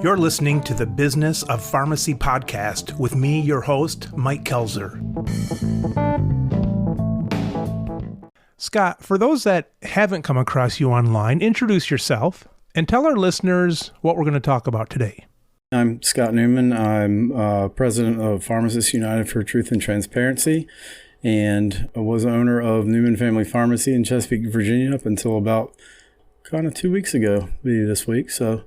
You're listening to the Business of Pharmacy podcast with me, your host, Mike Kelzer. Scott, for those that haven't come across you online, introduce yourself and tell our listeners what we're going to talk about today. I'm Scott Newman. I'm president of Pharmacists United for Truth and Transparency, and I was owner of Newman Family Pharmacy in Chesapeake, Virginia, up until about kind of 2 weeks ago, maybe this week. So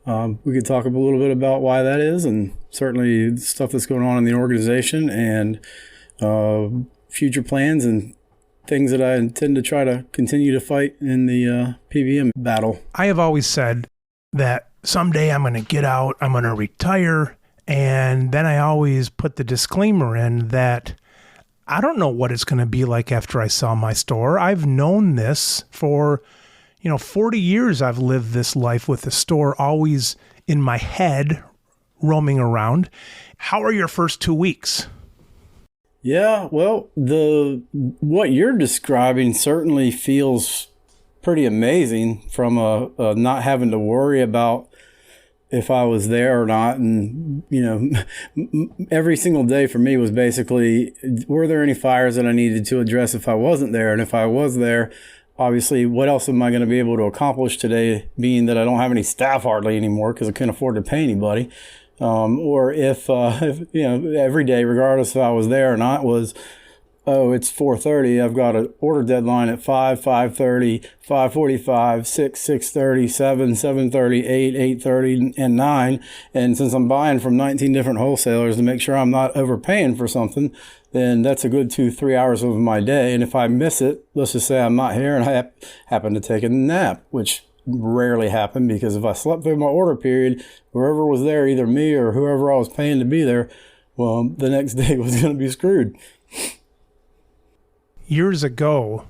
we could talk a little bit about why that is, and certainly stuff that's going on in the organization, and future plans and things that I intend to try to continue to fight in the PBM battle. I have always said that someday I'm going to get out, I'm going to retire, and then I always put the disclaimer in that I don't know what it's going to be like after I sell my store. I've known this for 40 years. I've lived this life with the store always in my head, roaming around. How are your first 2 weeks? Yeah, well, what you're describing certainly feels pretty amazing from a not having to worry about if I was there or not. And, every single day for me was basically, were there any fires that I needed to address if I wasn't there? And if I was there, obviously, what else am I going to be able to accomplish today, being that I don't have any staff hardly anymore because I couldn't afford to pay anybody? Or if every day, regardless if I was there or not, was, it's 4:30. I've got an order deadline at 5, 5:30, 5:45, 6, 6:30, 7, 7:30, 8, 8:30, and 9. And since I'm buying from 19 different wholesalers to make sure I'm not overpaying for something, then that's a good 2-3 hours of my day. And if I miss it, let's just say I'm not here and I happen to take a nap, which rarely happened, because if I slept through my order period, whoever was there, either me or whoever I was paying to be there, well, the next day was going to be screwed. Years ago,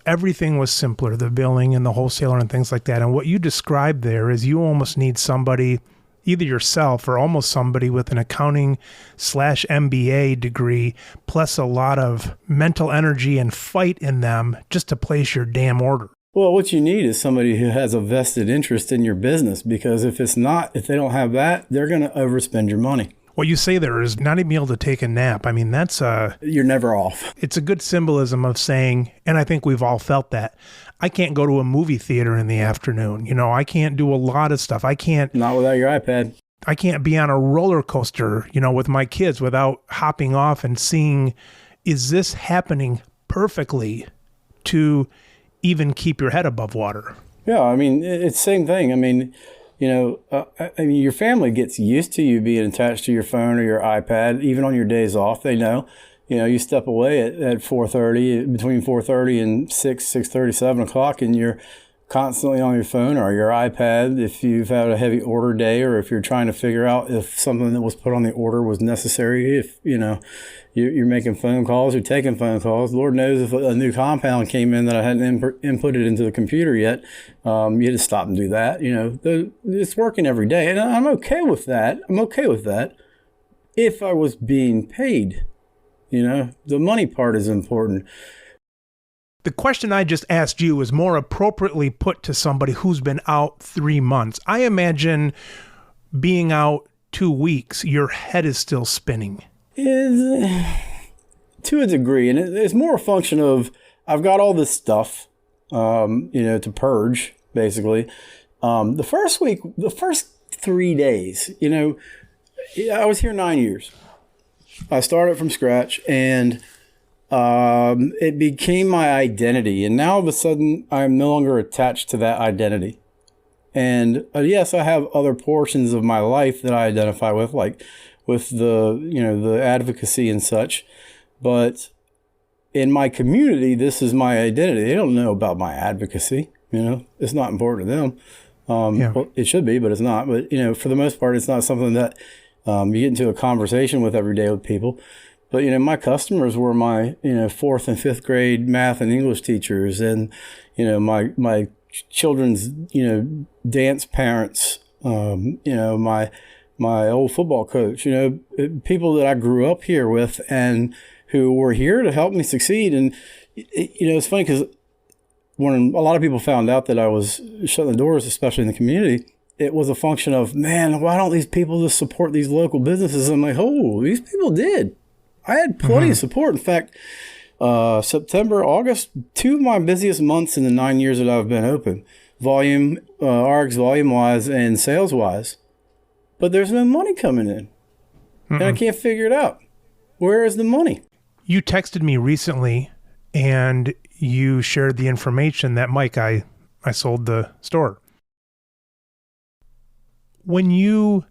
everything was simpler, the billing and the wholesaler and things like that. And what you described there is you almost need somebody, either yourself or almost somebody with an accounting/MBA degree, plus a lot of mental energy and fight in them just to place your damn order. Well, what you need is somebody who has a vested interest in your business, because if they don't have that, they're going to overspend your money. What you say there is not even able to take a nap. I mean, you're never off. It's a good symbolism of saying, and I think we've all felt that, I can't go to a movie theater in the afternoon. I can't do a lot of stuff. Not without your iPad. I can't be on a roller coaster, with my kids without hopping off and seeing, is this happening perfectly to even keep your head above water? Yeah, I mean, it's the same thing. I mean, your family gets used to you being attached to your phone or your iPad, even on your days off. They know, you step away at 4:30, between 4:30 and 6:30, 7 o'clock, and you're constantly on your phone or your iPad if you've had a heavy order day, or if you're trying to figure out if something that was put on the order was necessary. If, you're making phone calls or taking phone calls. Lord knows if a new compound came in that I hadn't inputted into the computer yet, you had to stop and do that. It's working every day, and I'm okay with that. If I was being paid. The money part is important. The question I just asked you is more appropriately put to somebody who's been out 3 months. I imagine being out 2 weeks, your head is still spinning. To a degree, and it's more a function of I've got all this stuff, to purge, basically. The first 3 days, I was here 9 years. I started from scratch, and it became my identity. And now all of a sudden, I'm no longer attached to that identity. And yes, I have other portions of my life that I identify with, like with the advocacy and such. But in my community, this is my identity. They don't know about my advocacy. It's not important to them. Well, it should be, but it's not. But, for the most part, it's not something that you get into a conversation with every day with people. But, my customers were my, 4th and 5th grade math and English teachers, and, my children's, dance parents, my old football coach, people that I grew up here with and who were here to help me succeed. And, it's funny because when a lot of people found out that I was shutting the doors, especially in the community, it was a function of, man, why don't these people just support these local businesses? I'm like, oh, these people did. I had plenty of support. In fact, September, August, 2 of my busiest months in the 9 years that I've been open, RX volume-wise and sales-wise. But there's no money coming in. And I can't figure it out. Where is the money? You texted me recently and you shared the information that, Mike, I sold the store. When you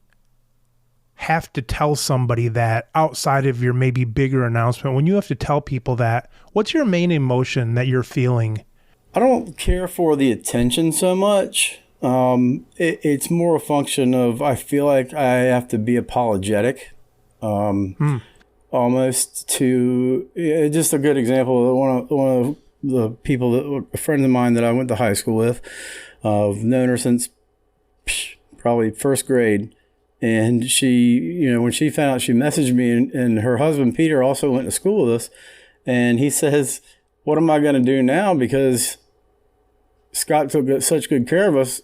have to tell somebody that outside of your maybe bigger announcement, when you have to tell people that, what's your main emotion that you're feeling? I don't care for the attention so much. It's more a function of, I feel like I have to be apologetic. Almost to just a good example. One of the people a friend of mine that I went to high school with, I've known her since probably first grade. And she, when she found out, she messaged me, and her husband, Peter, also went to school with us. And he says, what am I going to do now? Because Scott took such good care of us,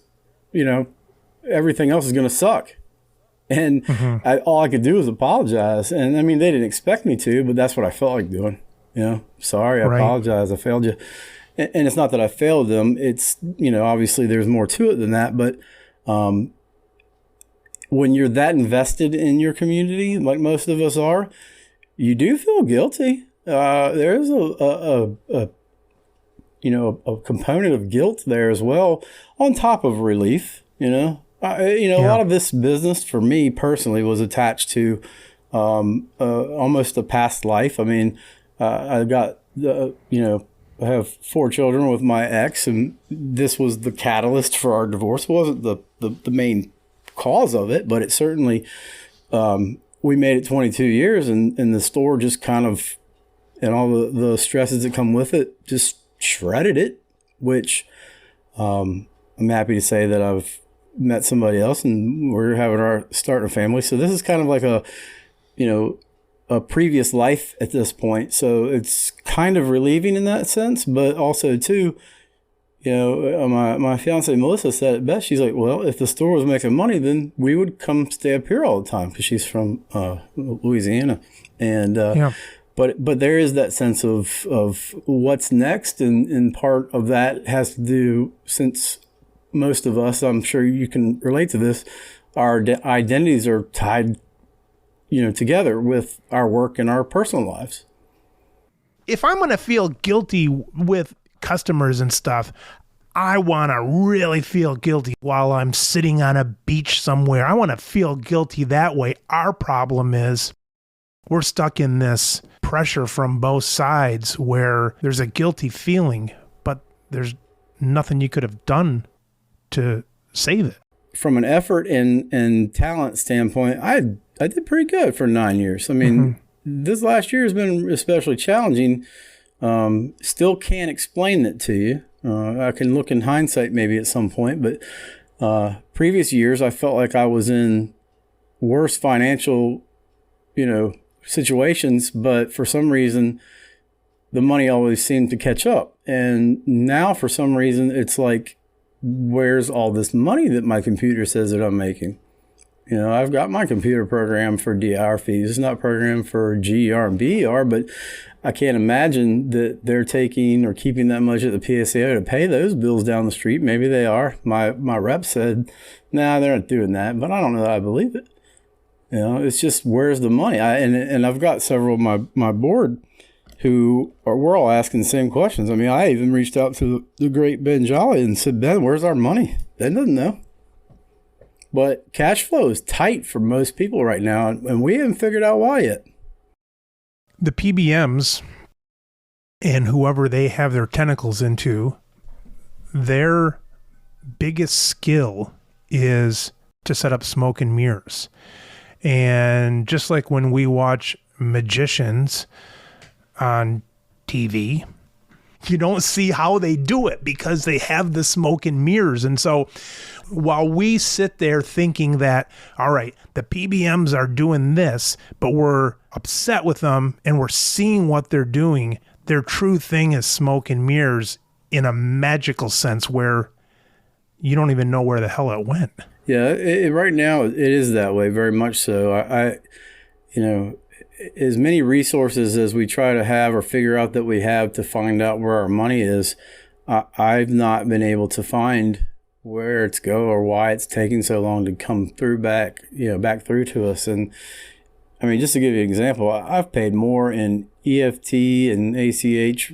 everything else is going to suck. And all I could do was apologize. And I mean, they didn't expect me to, but that's what I felt like doing. Sorry, I apologize. I failed you. And it's not that I failed them. It's, obviously there's more to it than that. But when you're that invested in your community, like most of us are, you do feel guilty. There's a component of guilt there as well, on top of relief, A lot of this business for me personally was attached to almost a past life. I mean, I got, I have 4 children with my ex, and this was the catalyst for our divorce. It wasn't the main cause of it, but it certainly, we made it 22 years, and the store just kind of, and all the stresses that come with it, just shredded it, which I'm happy to say that I've met somebody else and we're starting a family. So this is kind of like a previous life at this point. So it's kind of relieving in that sense, but also too, my fiance Melissa said it best. She's like, well, if the store was making money, then we would come stay up here all the time, because she's from Louisiana. And but there is that sense of what's next, and part of that has to do, since most of us, I'm sure you can relate to this, our identities are tied, together with our work and our personal lives. If I'm going to feel guilty with customers and stuff, I want to really feel guilty while I'm sitting on a beach somewhere. I want to feel guilty that way. Our problem is we're stuck in this pressure from both sides where there's a guilty feeling, but there's nothing you could have done to save it. From an effort and talent standpoint, I did pretty good for 9 years. I mean, this last year has been especially challenging. Still can't explain it to you. I can look in hindsight maybe at some point, but previous years I felt like I was in worse financial, situations, but for some reason the money always seemed to catch up. And now for some reason it's like, where's all this money that my computer says that I'm making? I've got my computer programmed for DIR fees. It's not programmed for GER and BER, but I can't imagine that they're taking or keeping that much at the PSAO to pay those bills down the street. Maybe they are. My rep said, nah, they're not doing that, but I don't know that I believe it. It's just, where's the money? And I've got several of my board we're all asking the same questions. I mean, I even reached out to the great Ben Jolly and said, Ben, where's our money? Ben doesn't know. But cash flow is tight for most people right now, and we haven't figured out why yet. The PBMs and whoever they have their tentacles into, their biggest skill is to set up smoke and mirrors. And just like when we watch magicians on TV, you don't see how they do it because they have the smoke and mirrors. And so while we sit there thinking that, all right, the PBMs are doing this, but we're upset with them and we're seeing what they're doing, their true thing is smoke and mirrors. in a magical sense where you don't even know where the hell it went. Yeah, right now it is that way, very much so. As many resources as we try to have or figure out that we have to find out where our money is, I've not been able to find where it's go or why it's taking so long to come through back through to us. And I mean, just to give you an example, I've paid more in EFT and ACH,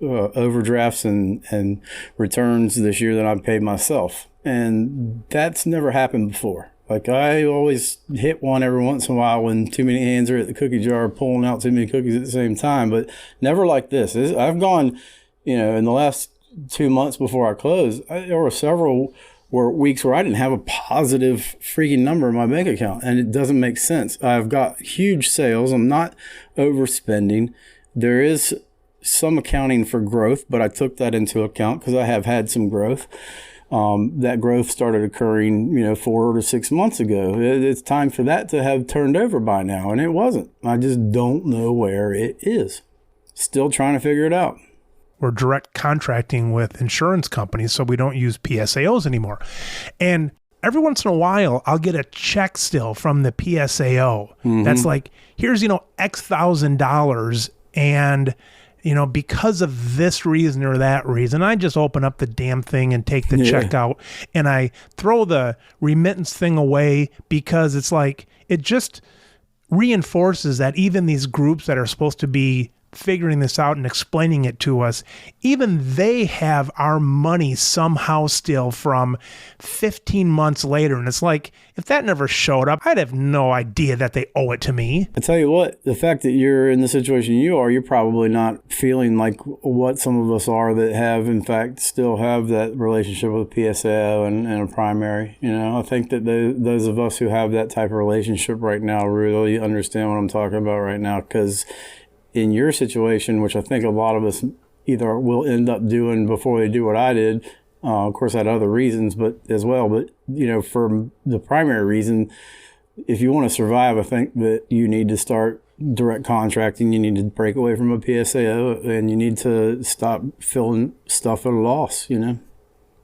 overdrafts and returns this year than I've paid myself. And that's never happened before. Like, I always hit one every once in a while when too many hands are at the cookie jar pulling out too many cookies at the same time, but never like this. I've gone, in the last 2 months before I closed, there were several weeks where I didn't have a positive freaking number in my bank account, and it doesn't make sense. I've got huge sales. I'm not overspending. There is some accounting for growth, but I took that into account because I have had some growth. That growth started occurring, 4 to 6 months ago. It's time for that to have turned over by now, and it wasn't. I just don't know where it is. Still trying to figure it out. We're direct contracting with insurance companies, so we don't use PSAOs anymore. And every once in a while, I'll get a check still from the PSAO. Mm-hmm. That's like, here's, X $1,000, and because of this reason or that reason, I just open up the damn thing and take the check out, and I throw the remittance thing away because it's like, it just reinforces that even these groups that are supposed to be figuring this out and explaining it to us, even they have our money somehow still from 15 months later. And it's like, if that never showed up, I'd have no idea that they owe it to me. I tell you what, the fact that you're in the situation you're probably not feeling like what some of us are that have, in fact, still have that relationship with PSAO and a primary. I think that those of us who have that type of relationship right now really understand what I'm talking about right now, because in your situation, which I think a lot of us either will end up doing before they do what I did, of course I had other reasons, but for the primary reason, if you want to survive, I think that you need to start direct contracting. You need to break away from a PSAO, and you need to stop filling stuff at a loss,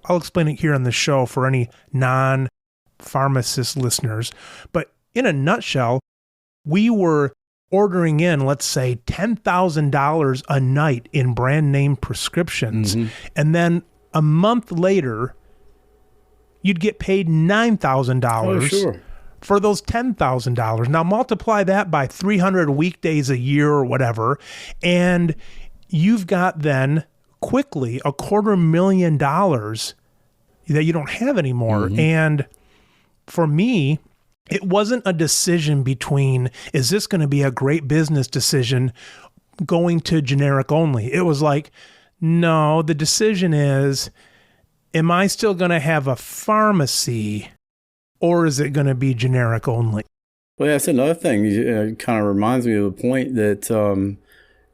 I'll explain it here on the show for any non-pharmacist listeners, but in a nutshell, we were ordering in, let's say, $10,000 a night in brand name prescriptions. Mm-hmm. And then a month later, you'd get paid $9,000 for those $10,000. Now multiply that by 300 weekdays a year or whatever, and you've got then quickly $250,000 that you don't have anymore. Mm-hmm. And for me, it wasn't a decision between, is this going to be a great business decision going to generic only? It was like, no, the decision is, am I still going to have a pharmacy, or is it going to be generic only? Well, that's another thing. It kind of reminds me of the point that,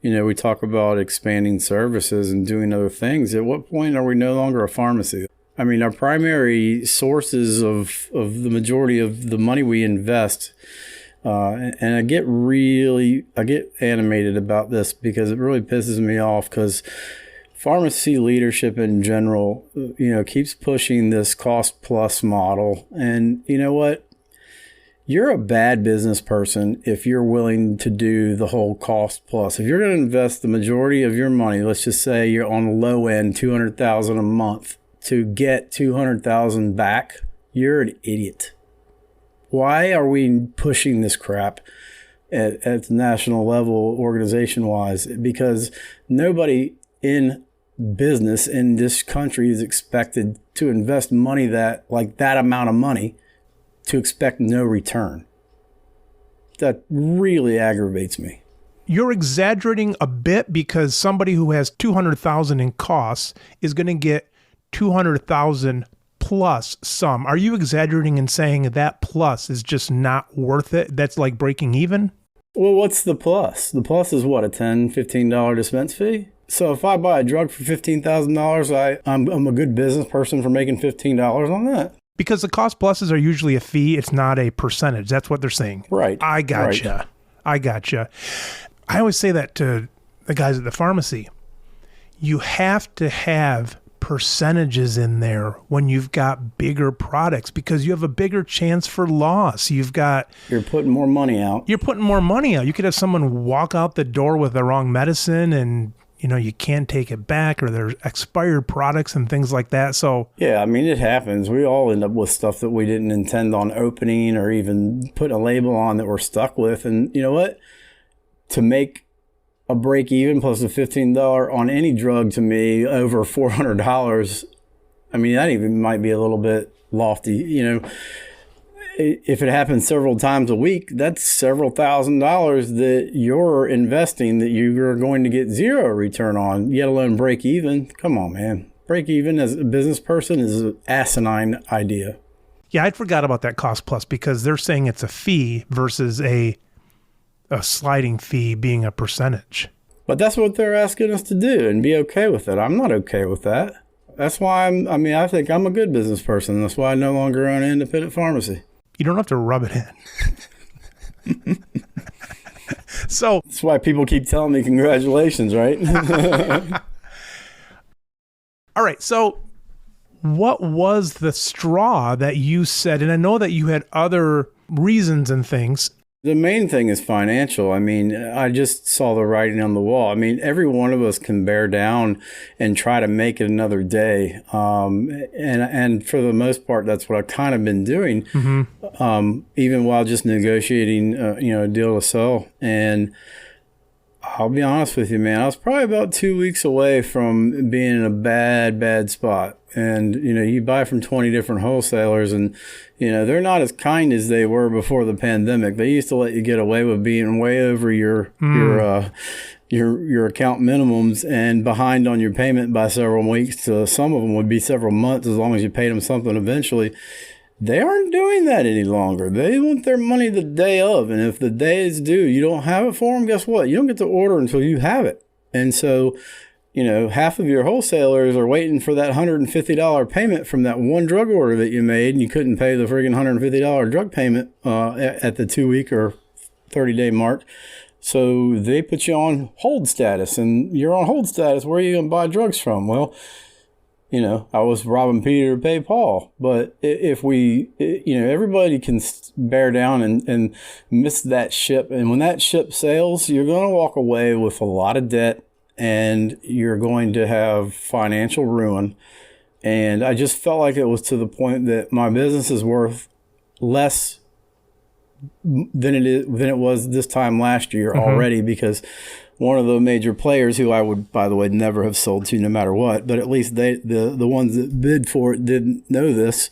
we talk about expanding services and doing other things. At what point are we no longer a pharmacy? I mean, our primary sources of the majority of the money we invest, and I get animated about this because it really pisses me off, because pharmacy leadership in general, keeps pushing this cost plus model. And you know what? You're a bad business person if you're willing to do the whole cost plus. If you're going to invest the majority of your money, let's just say you're on the low end, $200,000 a month, to get $200,000 back, you're an idiot. Why are we pushing this crap at the national level, organization-wise? Because nobody in business in this country is expected to invest money that amount of money to expect no return. That really aggravates me. You're exaggerating a bit, because somebody who has $200,000 in costs is going to get $200,000 plus some. Are you exaggerating and saying that plus is just not worth it? That's like breaking even? Well, what's the plus? The plus is what, a $10, $15 dispense fee? So if I buy a drug for $15,000, I'm a good business person for making $15 on that. Because the cost pluses are usually a fee. It's not a percentage. That's what they're saying. Right. I gotcha. Right. I gotcha. I always say that to the guys at the pharmacy. you have to have percentages in there when you've got bigger products because you have a bigger chance for loss. You're putting more money out. You could have someone walk out the door with the wrong medicine and you can't take it back, or there's expired products and things like that. So yeah, I mean, it happens. We all end up with stuff that we didn't intend on opening or even putting a label on that we're stuck with. And you know what? To make a break even plus a $15 on any drug, to me, over $400, I mean, that even might be a little bit lofty. If it happens several times a week, that's several $1,000s that you're investing that you're going to get zero return on, yet alone break even. Come on, man. Break even as a business person is an asinine idea. Yeah, I forgot about that cost plus because they're saying it's a fee versus a sliding fee being a percentage. But that's what they're asking us to do and be okay with it. I'm not okay with that. That's why I think I'm a good business person. That's why I no longer own an independent pharmacy. You don't have to rub it in. So that's why people keep telling me congratulations, right? All right. So what was the straw that you said? And I know that you had other reasons and things. The main thing is financial. I mean, I just saw the writing on the wall. I mean, every one of us can bear down and try to make it another day. And for the most part, that's what I've kind of been doing, even while just negotiating, a deal to sell. And I'll be honest with you, man, I was probably about 2 weeks away from being in a bad spot. And, you buy from 20 different wholesalers and, they're not as kind as they were before the pandemic. They used to let you get away with being way over your account minimums and behind on your payment by several weeks. To some of them would be several months as long as you paid them something eventually. They aren't doing that any longer. They want their money the day of. And if the day is due, you don't have it for them, guess what? You don't get the order until you have it. And so, half of your wholesalers are waiting for that $150 payment from that one drug order that you made, and you couldn't pay the friggin' $150 drug payment at the 2 week or 30-day mark. So they put you on hold status, and you're on hold status. Where are you going to buy drugs from? Well, I was robbing Peter to pay Paul. But if we, everybody can bear down and miss that ship. And when that ship sails, you're going to walk away with a lot of debt. And you're going to have financial ruin. And I just felt like it was to the point that my business is worth less than it was this time last year already, because one of the major players, who I would, by the way, never have sold to no matter what, but at least the ones that bid for it didn't know this.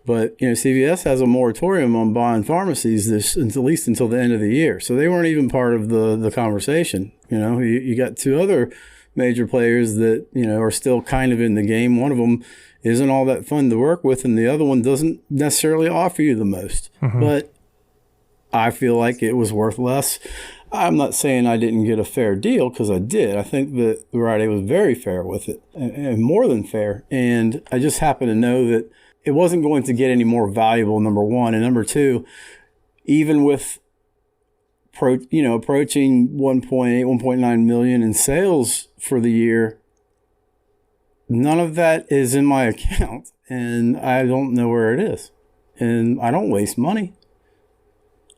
But, CVS has a moratorium on buying pharmacies at least until the end of the year. So they weren't even part of the conversation. You got two other major players that, are still kind of in the game. One of them isn't all that fun to work with, and the other one doesn't necessarily offer you the most. But I feel like it was worth less. I'm not saying I didn't get a fair deal, because I did. I think that Rite Aid was very fair with it, and more than fair. And I just happen to know that it wasn't going to get any more valuable, number one. And number two, even with approaching 1.9 million in sales for the year, none of that is in my account, and I don't know where it is. And I don't waste money.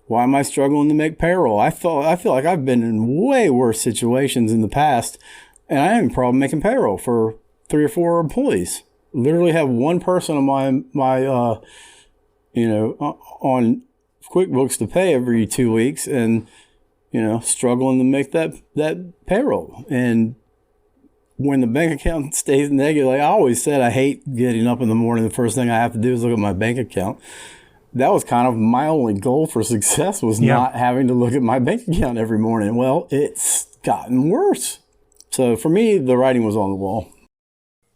Why am I struggling to make payroll? I feel like I've been in way worse situations in the past, and I have a problem making payroll for 3 or 4 employees. Literally have one person on my on QuickBooks to pay every 2 weeks, and struggling to make that payroll. And when the bank account stays negative, like I always said, I hate getting up in the morning. The first thing I have to do is look at my bank account. That was kind of my only goal for success, was not having to look at my bank account every morning. Well, it's gotten worse. So for me, the writing was on the wall.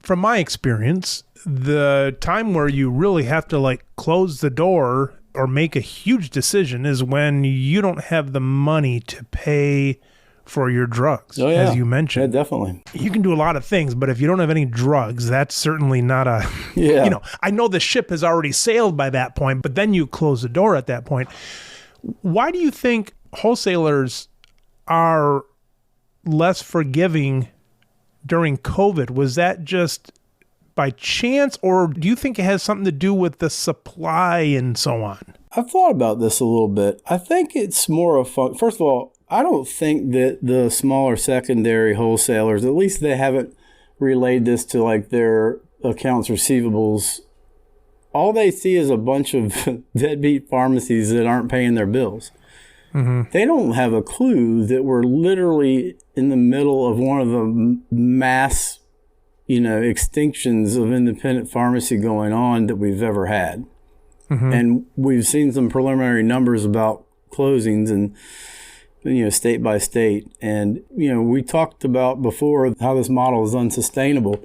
From my experience, the time where you really have to close the door or make a huge decision is when you don't have the money to pay for your drugs, as you mentioned. Yeah, definitely. You can do a lot of things, but if you don't have any drugs, that's certainly not a, I know the ship has already sailed by that point, but then you close the door at that point. Why do you think wholesalers are less forgiving during COVID, was that just by chance, or do you think it has something to do with the supply and so on? I've thought about this a little bit. I think it's more of fun. First of all, I don't think that the smaller secondary wholesalers, at least they haven't relayed this to like their accounts receivables. All they see is a bunch of deadbeat pharmacies that aren't paying their bills. Mm-hmm. They don't have a clue that we're literally in the middle of one of the mass, extinctions of independent pharmacy going on that we've ever had. Mm-hmm. And we've seen some preliminary numbers about closings and, state by state. And, we talked about before how this model is unsustainable.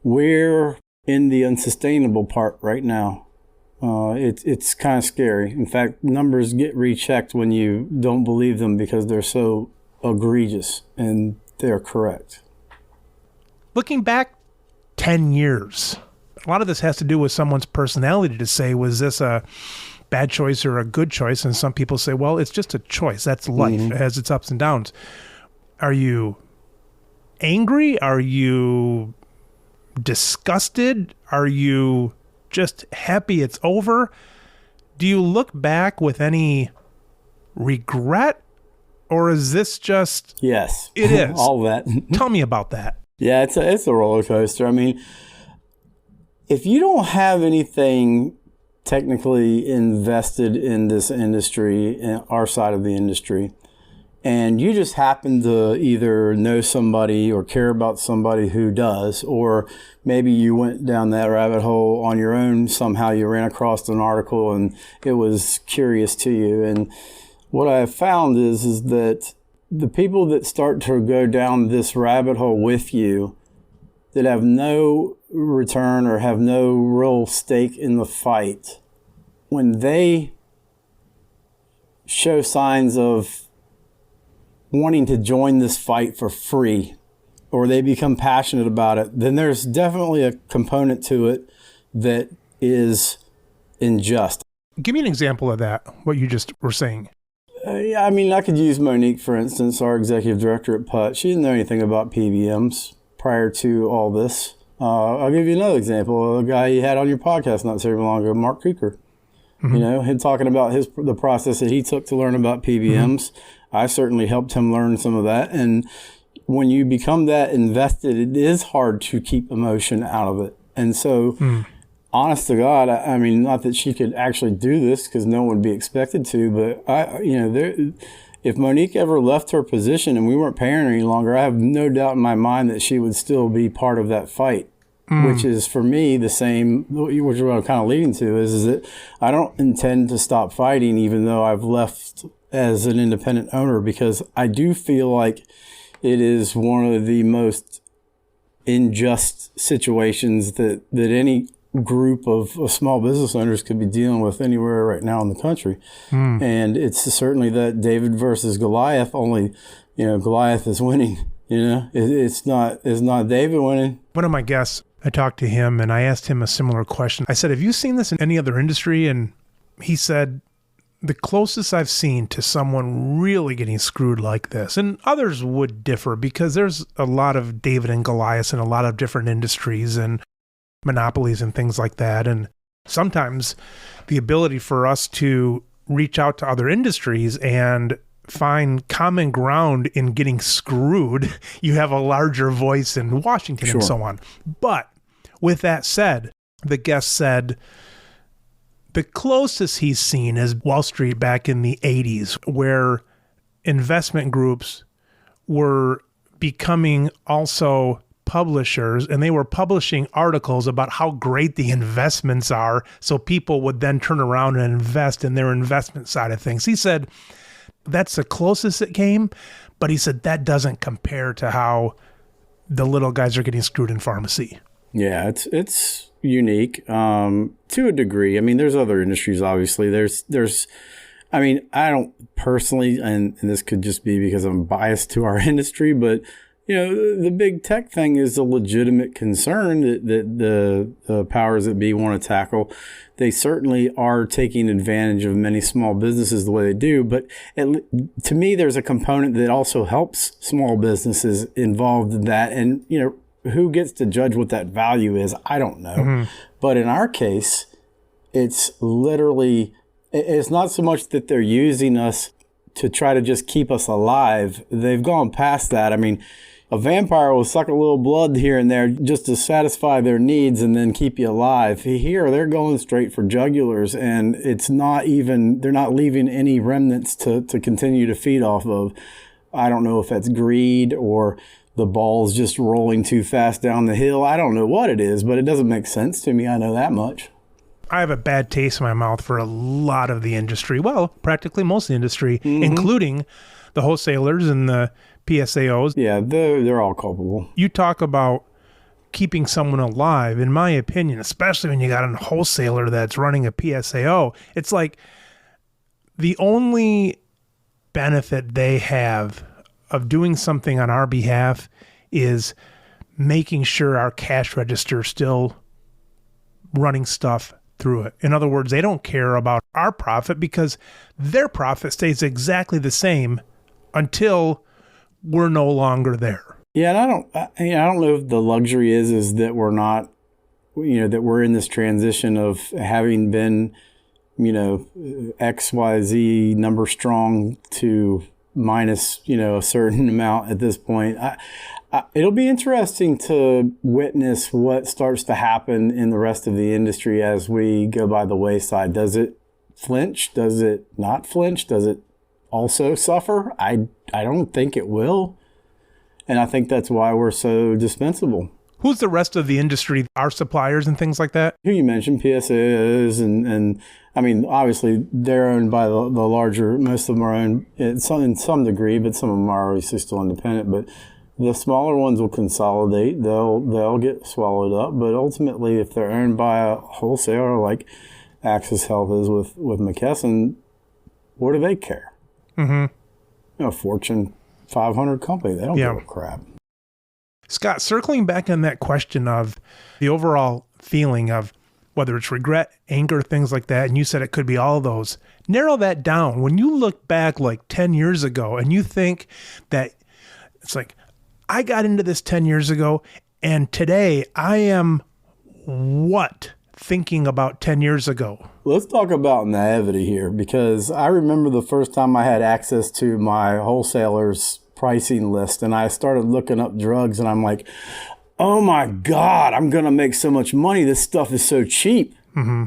We're in the unsustainable part right now. It's kind of scary. In fact, numbers get rechecked when you don't believe them because they're so egregious, and they're correct. Looking back 10 years, a lot of this has to do with someone's personality to say, was this a bad choice or a good choice? And some people say, well, it's just a choice. That's life. Mm-hmm. It has its ups and downs. Are you angry? Are you disgusted? Are you just happy it's over? Do you look back with any regret, or is this just... Yes. It is. All that. Tell me about that. Yeah, it's a roller coaster. I mean, if you don't have anything technically invested in this industry, in our side of the industry, and you just happen to either know somebody or care about somebody who does, or maybe you went down that rabbit hole on your own, somehow you ran across an article and it was curious to you. And what I have found is that the people that start to go down this rabbit hole with you, that have no return or have no real stake in the fight, when they show signs of wanting to join this fight for free, or they become passionate about it, then there's definitely a component to it that is unjust. Give me an example of that, what you just were saying. Yeah, I mean, I could use Monique, for instance, our executive director at PUTT. She didn't know anything about PBMs prior to all this. I'll give you another example. A guy you had on your podcast not so long ago, Mark Cooker. Mm-hmm. Him talking about the process that he took to learn about PBMs. Mm-hmm. I certainly helped him learn some of that. And when you become that invested, it is hard to keep emotion out of it. And so, honest to God, I mean, not that she could actually do this because no one would be expected to, but if Monique ever left her position and we weren't paying her any longer, I have no doubt in my mind that she would still be part of that fight. Which is, for me, the same, which is what I'm kind of leading to, is that I don't intend to stop fighting even though I've left as an independent owner, because I do feel like it is one of the most unjust situations that any group of small business owners could be dealing with anywhere right now in the country. And it's certainly that David versus Goliath, only, Goliath is winning. It's not David winning. One of my guests, I talked to him and I asked him a similar question. I said, have you seen this in any other industry? And he said, the closest I've seen to someone really getting screwed like this, and others would differ because there's a lot of David and Goliath in a lot of different industries and monopolies and things like that. And sometimes the ability for us to reach out to other industries and find common ground in getting screwed, you have a larger voice in Washington. Sure. And so on. But with that said, the guest said the closest he's seen is Wall Street back in the 80s, where investment groups were becoming also publishers, and they were publishing articles about how great the investments are, so people would then turn around and invest in their investment side of things. He said that's the closest it came, but he said that doesn't compare to how the little guys are getting screwed in pharmacy. Yeah, it's unique to a degree. I mean, there's other industries, obviously. I mean, I don't personally, and this could just be because I'm biased to our industry, but the big tech thing is a legitimate concern that the powers that be want to tackle. They certainly are taking advantage of many small businesses the way they do. But to me, there's a component that also helps small businesses involved in that. And, who gets to judge what that value is? I don't know. Mm-hmm. But in our case, it's not so much that they're using us to try to just keep us alive. They've gone past that. I mean, a vampire will suck a little blood here and there just to satisfy their needs and then keep you alive. Here, they're going straight for jugulars, and they're not leaving any remnants to continue to feed off of. I don't know if that's greed or the ball's just rolling too fast down the hill. I don't know what it is, but it doesn't make sense to me. I know that much. I have a bad taste in my mouth for a lot of the industry. Well, practically most of the industry, mm-hmm. including the wholesalers and the PSAOs. Yeah, they're all culpable. You talk about keeping someone alive. In my opinion, especially when you got a wholesaler that's running a PSAO, it's like the only benefit they have of doing something on our behalf is making sure our cash register is still running stuff through it. In other words, they don't care about our profit because their profit stays exactly the same until we're no longer there. Yeah, and I don't know if the luxury is that we're not, that we're in this transition of having been, XYZ number strong to minus, a certain amount at this point. It'll be interesting to witness what starts to happen in the rest of the industry as we go by the wayside. Does it flinch? Does it not flinch? Does it also suffer? I don't think it will. And I think that's why we're so dispensable. Who's the rest of the industry? Our suppliers and things like that? Who you mentioned, PSAs, and I mean, obviously they're owned by the larger, most of them are owned in some degree, but some of them are obviously still independent. But the smaller ones will consolidate. They'll get swallowed up. But ultimately, if they're owned by a wholesaler like Axis Health is with McKesson, what do they care? Mm-hmm. Fortune 500 company. They don't give a crap. Scott, circling back on that question of the overall feeling of whether it's regret, anger, things like that, and you said it could be all of those. Narrow that down. When you look back like 10 years ago and you think that it's like, I got into this 10 years ago and today I am what thinking about 10 years ago? Let's talk about naivety here, because I remember the first time I had access to my wholesaler's pricing list and I started looking up drugs and I'm like, oh my God, I'm going to make so much money. This stuff is so cheap. Mm-hmm.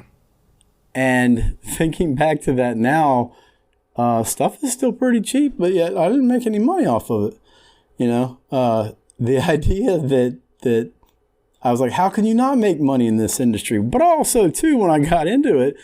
And thinking back to that now, stuff is still pretty cheap, but yet I didn't make any money off of it. The idea that I was like, how can you not make money in this industry? But also, too, when I got into it,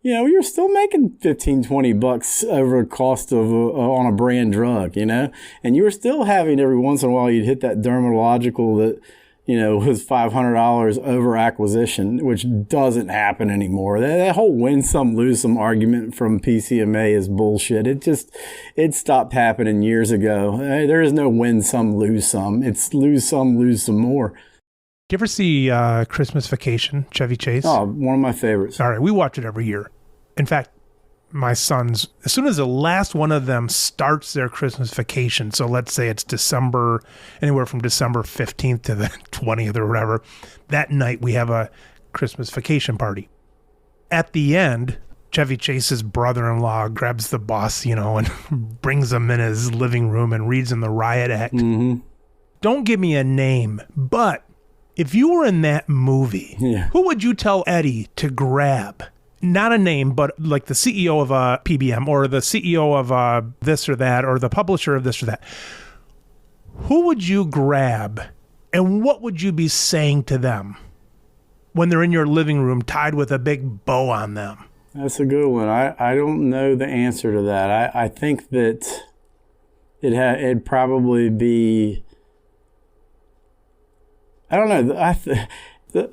you're still making $15-20 over the cost of on a brand drug, and you were still having every once in a while you'd hit that dermatological that, was $500 over acquisition, which doesn't happen anymore. That whole win some, lose some argument from PCMA is bullshit. It stopped happening years ago. There is no win some, lose some. It's lose some more. Do you ever see Christmas Vacation, Chevy Chase? Oh, one of my favorites. All right, we watch it every year. In fact, my sons, as soon as the last one of them starts their Christmas vacation, so let's say it's December, anywhere from December 15th to the 20th or whatever, that night we have a Christmas vacation party. At the end, Chevy Chase's brother-in-law grabs the boss, and brings him in his living room and reads him the riot act. Mm-hmm. Don't give me a name, but if you were in that movie, who would you tell Eddie to grab? Not a name, but like the CEO of a PBM or the CEO of this or that or the publisher of this or that. Who would you grab and what would you be saying to them when they're in your living room tied with a big bow on them? That's a good one. I don't know the answer to that. I think that it'd probably be... I don't know.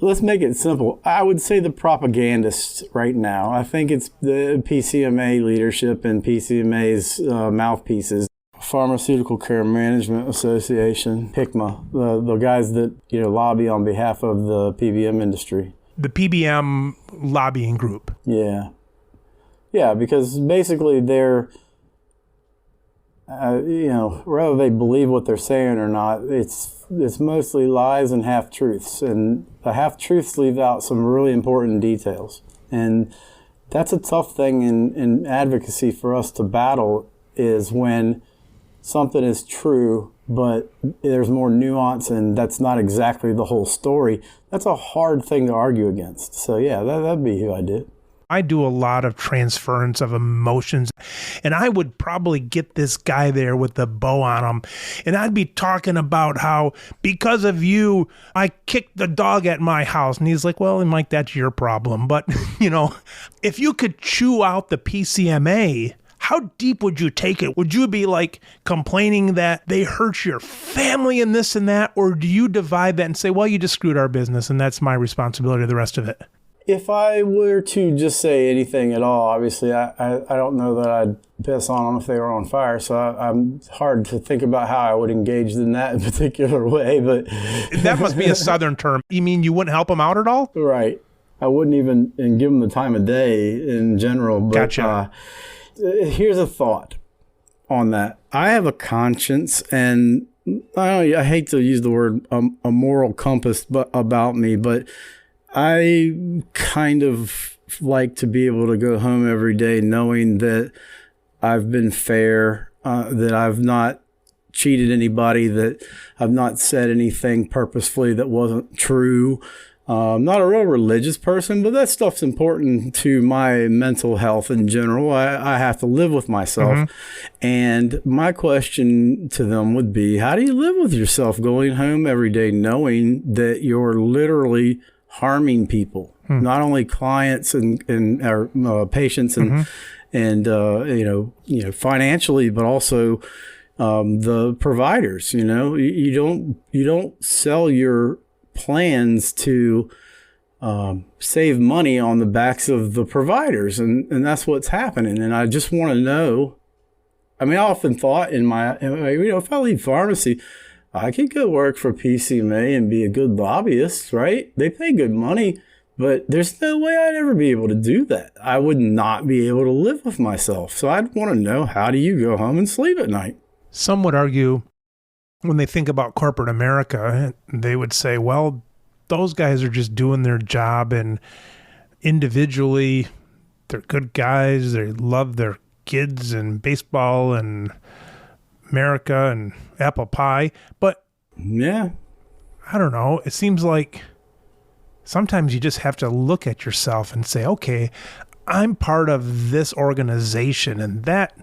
Let's make it simple. I would say the propagandists right now. I think it's the PCMA leadership and PCMA's mouthpieces. Pharmaceutical Care Management Association, PICMA, the guys that, lobby on behalf of the PBM industry. The PBM lobbying group. Yeah. Yeah, because basically they're, whether they believe what they're saying or not, it's mostly lies and half-truths. And the half-truths leave out some really important details. And that's a tough thing in advocacy for us to battle, is when something is true, but there's more nuance and that's not exactly the whole story. That's a hard thing to argue against. So yeah, that'd be who I did. I do a lot of transference of emotions, and I would probably get this guy there with the bow on him, and I'd be talking about how, because of you, I kicked the dog at my house. And he's like, well, Mike, that's your problem. But, if you could chew out the PCMA, how deep would you take it? Would you be like complaining that they hurt your family and this and that? Or do you divide that and say, well, you just screwed our business and that's my responsibility, the rest of it? If I were to just say anything at all, obviously, I don't know that I'd piss on them if they were on fire. So I'm hard to think about how I would engage in that particular way. But that must be a Southern term. You mean you wouldn't help them out at all? Right. I wouldn't even give them the time of day in general. But, gotcha. Here's a thought on that. I have a conscience, and I hate to use the word a moral compass about me, but I kind of like to be able to go home every day knowing that I've been fair, that I've not cheated anybody, that I've not said anything purposefully that wasn't true. I'm not a real religious person, but that stuff's important to my mental health in general. I have to live with myself. Mm-hmm. And my question to them would be, how do you live with yourself going home every day knowing that you're literally harming people, not only clients and patients and financially, but also the providers. You don't sell your plans to save money on the backs of the providers, and that's what's happening. And I just want to know. I mean, I often thought if I leave pharmacy, I could go work for PCMA and be a good lobbyist, right? They pay good money, but there's no way I'd ever be able to do that. I would not be able to live with myself. So I'd want to know, how do you go home and sleep at night? Some would argue, when they think about corporate America, they would say, well, those guys are just doing their job, and individually, they're good guys. They love their kids and baseball and America and apple pie. But yeah, I don't know. It seems like sometimes you just have to look at yourself and say, okay, I'm part of this organization, and that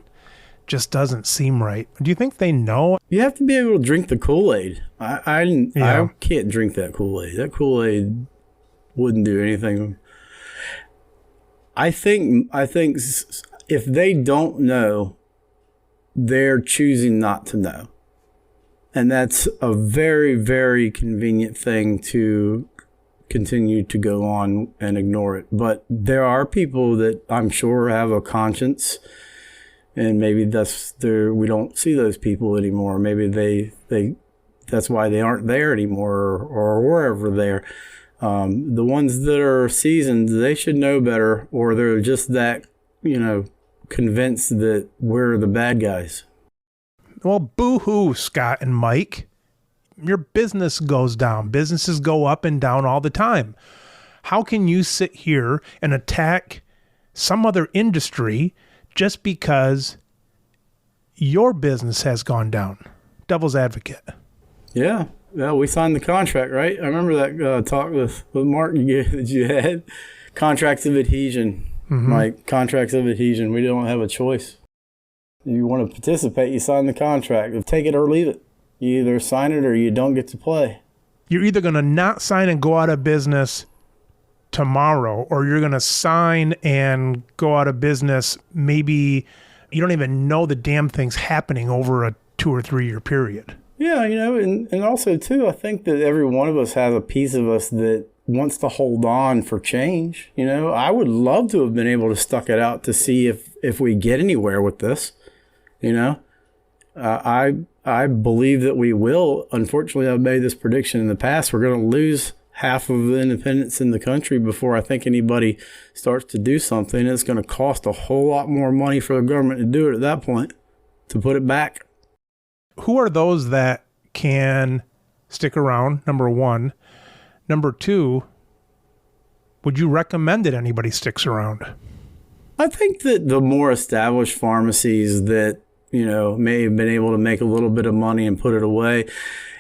just doesn't seem right. Do you think they know? You have to be able to drink the Kool-Aid. I can't drink that Kool-Aid. That Kool-Aid wouldn't do anything. I think if they don't know, they're choosing not to know. And that's a very, very convenient thing to continue to go on and ignore it. But there are people that I'm sure have a conscience, and maybe we don't see those people anymore. Maybe that's why they aren't there anymore, or wherever they're. The ones that are seasoned, they should know better, or they're just that, convinced that we're the bad guys. Well, boo-hoo, Scott and Mike. Your business goes down. Businesses go up and down all the time. How can you sit here and attack some other industry just because your business has gone down? Devil's advocate. Yeah. Well, we signed the contract, right? I remember that talk with Mark that you had. Contracts of adhesion. Mm-hmm. Mike, contracts of adhesion. We don't have a choice. You want to participate, you sign the contract. Take it or leave it. You either sign it or you don't get to play. You're either going to not sign and go out of business tomorrow, or you're going to sign and go out of business. Maybe you don't even know the damn thing's happening over a 2 or 3 year period. Yeah, and also, too, I think that every one of us has a piece of us that wants to hold on for change. I would love to have been able to stuck it out to see if we get anywhere with this. I believe that we will. Unfortunately, I've made this prediction in the past. We're going to lose half of the independents in the country before I think anybody starts to do something. It's going to cost a whole lot more money for the government to do it at that point, to put it back. Who are those that can stick around, number one? Number two, would you recommend that anybody sticks around? I think that the more established pharmacies that, may have been able to make a little bit of money and put it away.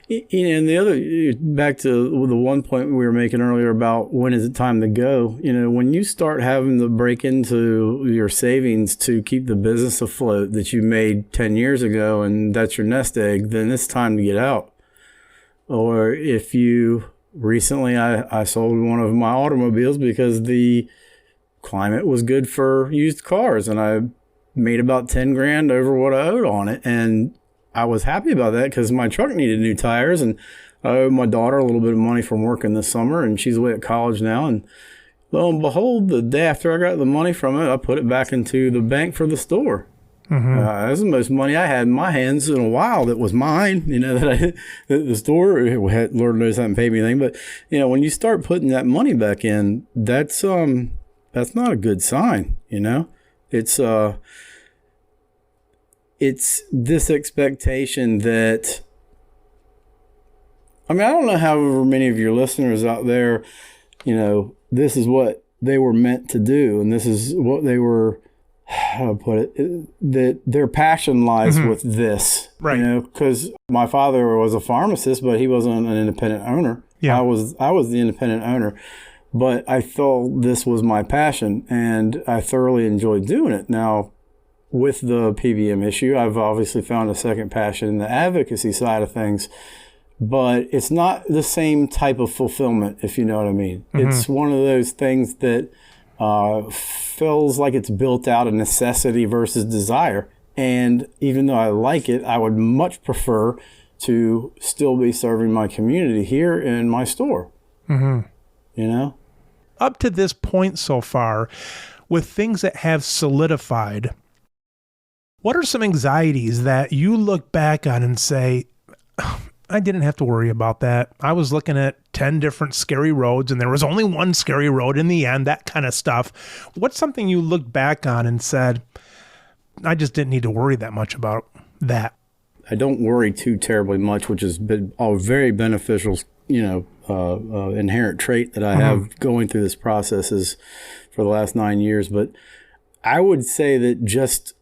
And the other, back to the one point we were making earlier about when is it time to go, when you start having to break into your savings to keep the business afloat that you made 10 years ago, and that's your nest egg, then it's time to get out. Or if you recently, I sold one of my automobiles because the climate was good for used cars, and I made about 10 grand over what I owed on it. And I was happy about that because my truck needed new tires, and I owed my daughter a little bit of money from working this summer, and she's away at college now. And lo and behold, the day after I got the money from it, I put it back into the bank for the store. Mm-hmm. That's the most money I had in my hands in a while that was mine, that the store, Lord knows, haven't paid me anything. But, when you start putting that money back in, that's not a good sign, It's this expectation that, I don't know however many of your listeners out there, this is what they were meant to do. And this is what they were, how to put it, that their passion lies with this, right? Because my father was a pharmacist, but he wasn't an independent owner. Yeah. I was the independent owner, but I thought this was my passion, and I thoroughly enjoyed doing it. Now, with the PBM issue, I've obviously found a second passion in the advocacy side of things, but it's not the same type of fulfillment, if you know what I mean. Mm-hmm. It's one of those things that feels like it's built out of necessity versus desire. And even though I like it, I would much prefer to still be serving my community here in my store. Mm-hmm. Up to this point so far, with things that have solidified, what are some anxieties that you look back on and say, I didn't have to worry about that. I was looking at 10 different scary roads and there was only one scary road in the end, that kind of stuff. What's something you look back on and said, I just didn't need to worry that much about that? I don't worry too terribly much, which has been a very beneficial, inherent trait that I have going through this process is for the last 9 years. But I would say that just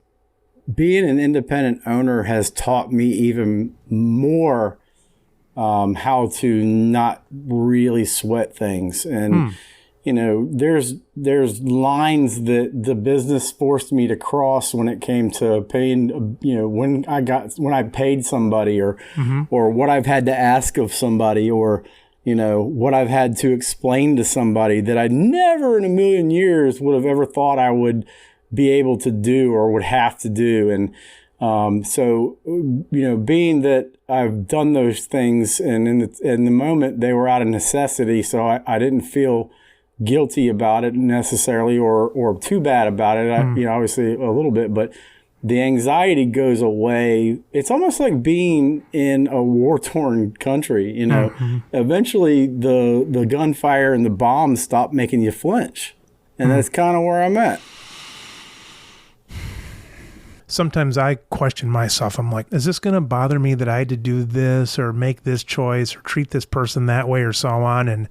being an independent owner has taught me even more how to not really sweat things. And, there's lines that the business forced me to cross when it came to paying, when I paid somebody or what I've had to ask of somebody or, what I've had to explain to somebody that I never in a million years would have ever thought I would be able to do or would have to do. And so, being that I've done those things and in the moment they were out of necessity, so I didn't feel guilty about it necessarily or too bad about it. Obviously a little bit, but the anxiety goes away. It's almost like being in a war-torn country, Eventually the gunfire and the bombs stop making you flinch. And that's kind of where I'm at. Sometimes I question myself. I'm like, is this going to bother me that I had to do this or make this choice or treat this person that way or so on? And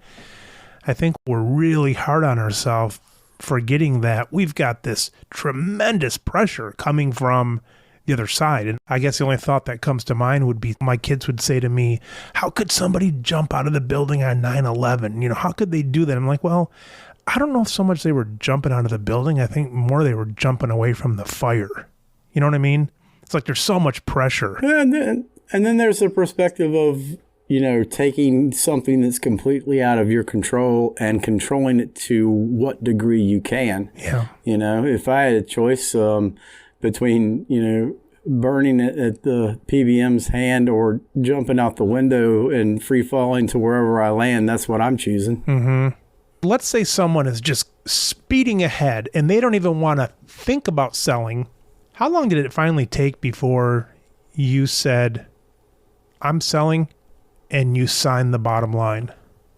I think we're really hard on ourselves, forgetting that we've got this tremendous pressure coming from the other side. And I guess the only thought that comes to mind would be my kids would say to me, how could somebody jump out of the building on 9/11? How could they do that? I'm like, well, I don't know if so much they were jumping out of the building. I think more they were jumping away from the fire. You know what I mean? It's like there's so much pressure. Yeah, and then there's the perspective of, taking something that's completely out of your control and controlling it to what degree you can. Yeah. If I had a choice between, burning it at the PBM's hand or jumping out the window and free falling to wherever I land, that's what I'm choosing. Mm-hmm. Let's say someone is just speeding ahead and they don't even want to think about selling. How long did it finally take before you said, I'm selling, and you signed the bottom line?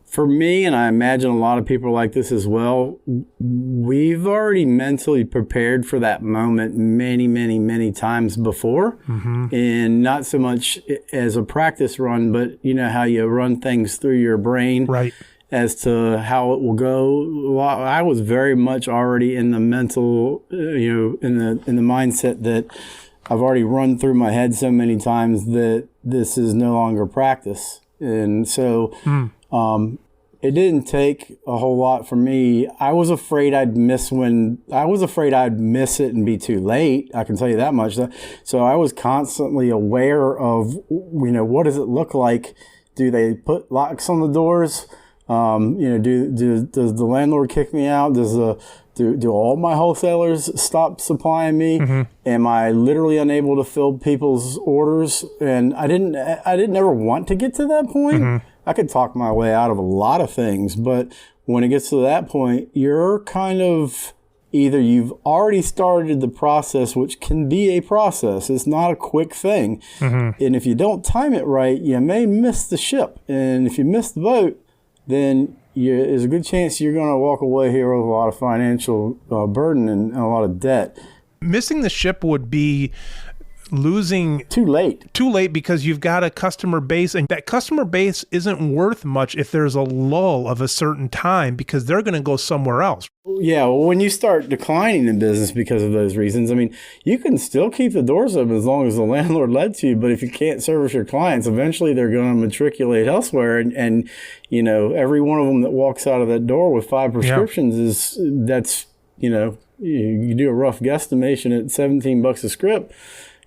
For me, and I imagine a lot of people are like this as well, we've already mentally prepared for that moment many, many, many times before. And not so much as a practice run, but you know how you run things through your brain. Right. As to how it will go. I was very much already in the mental, in the mindset that I've already run through my head so many times that this is no longer practice. And so it didn't take a whole lot for me. I was afraid I'd miss it and be too late. I can tell you that much. So I was constantly aware of, what does it look like? Do they put locks on the doors? Does the landlord kick me out? Do all my wholesalers stop supplying me? Am I literally unable to fill people's orders? And I didn't ever want to get to that point. I could talk my way out of a lot of things, but when it gets to that point, you're kind of either you've already started the process, which can be a process. It's not a quick thing. And if you don't time it right, you may miss the ship. And if you miss the boat, then there's a good chance you're going to walk away here with a lot of financial burden and a lot of debt. Missing the ship would be losing too late because you've got a customer base, and that customer base isn't worth much if there's a lull of a certain time because they're going to go somewhere else. Yeah, well, when you start declining in business because of those reasons, I mean, you can still keep the doors open as long as the landlord lets you, but if you can't service your clients, eventually they're going to matriculate elsewhere, and every one of them that walks out of that door with 5 prescriptions you do a rough guesstimation at $17 a script.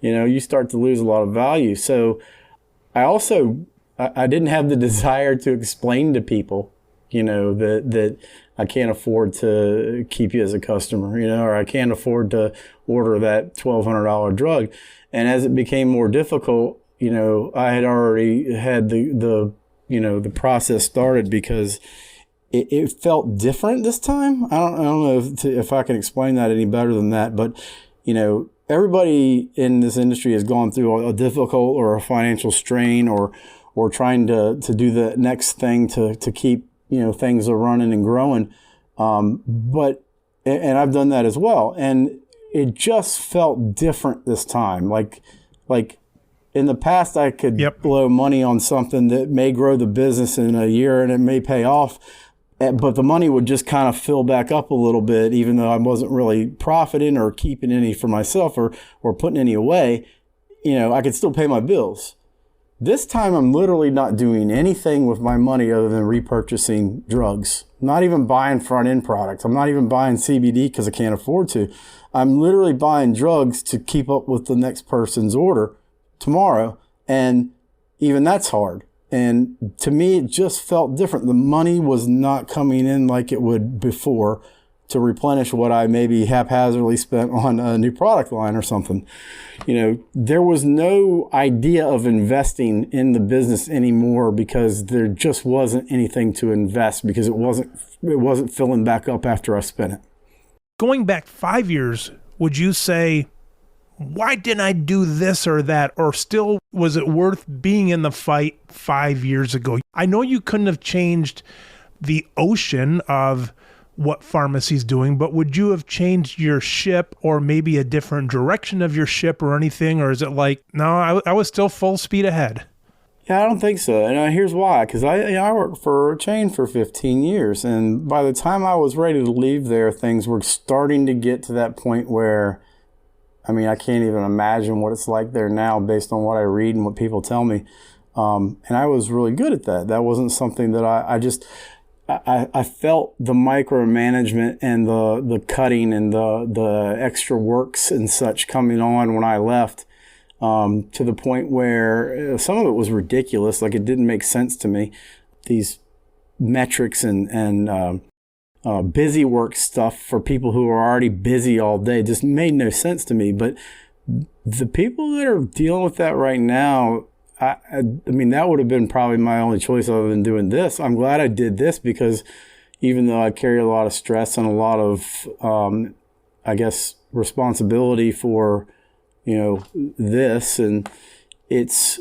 You start to lose a lot of value. So I didn't have the desire to explain to people, that I can't afford to keep you as a customer, or I can't afford to order that $1,200 drug. And as it became more difficult, I had already had the process started because it felt different this time. I don't know if I can explain that any better than that, but, everybody in this industry has gone through a difficult or a financial strain or trying to do the next thing to keep, things are running and growing. And I've done that as well. And it just felt different this time. Like in the past, I could blow money on something that may grow the business in a year and it may pay off. But the money would just kind of fill back up a little bit, even though I wasn't really profiting or keeping any for myself or putting any away. I could still pay my bills. This time, I'm literally not doing anything with my money other than repurchasing drugs. I'm not even buying front-end products. I'm not even buying CBD because I can't afford to. I'm literally buying drugs to keep up with the next person's order tomorrow. And even that's hard. And to me, it just felt different. The money was not coming in like it would before to replenish what I maybe haphazardly spent on a new product line or something. There was no idea of investing in the business anymore because there just wasn't anything to invest because it wasn't filling back up after I spent it. Going back 5 years, would you say, why didn't I do this or that? Or still, was it worth being in the fight 5 years ago? I know you couldn't have changed the ocean of what pharmacy's doing, but would you have changed your ship or maybe a different direction of your ship or anything? Or is it like, no, I was still full speed ahead? Yeah, I don't think so. And here's why. Because I worked for a chain for 15 years. And by the time I was ready to leave there, things were starting to get to that point where, I can't even imagine what it's like there now based on what I read and what people tell me. And I was really good at that. That wasn't something that I felt the micromanagement and the cutting and the extra works and such coming on when I left, to the point where some of it was ridiculous. Like it didn't make sense to me. These metrics and busy work stuff for people who are already busy all day just made no sense to me. But the people that are dealing with that right now, that would have been probably my only choice other than doing this. I'm glad I did this because even though I carry a lot of stress and a lot of, responsibility for, this and, it's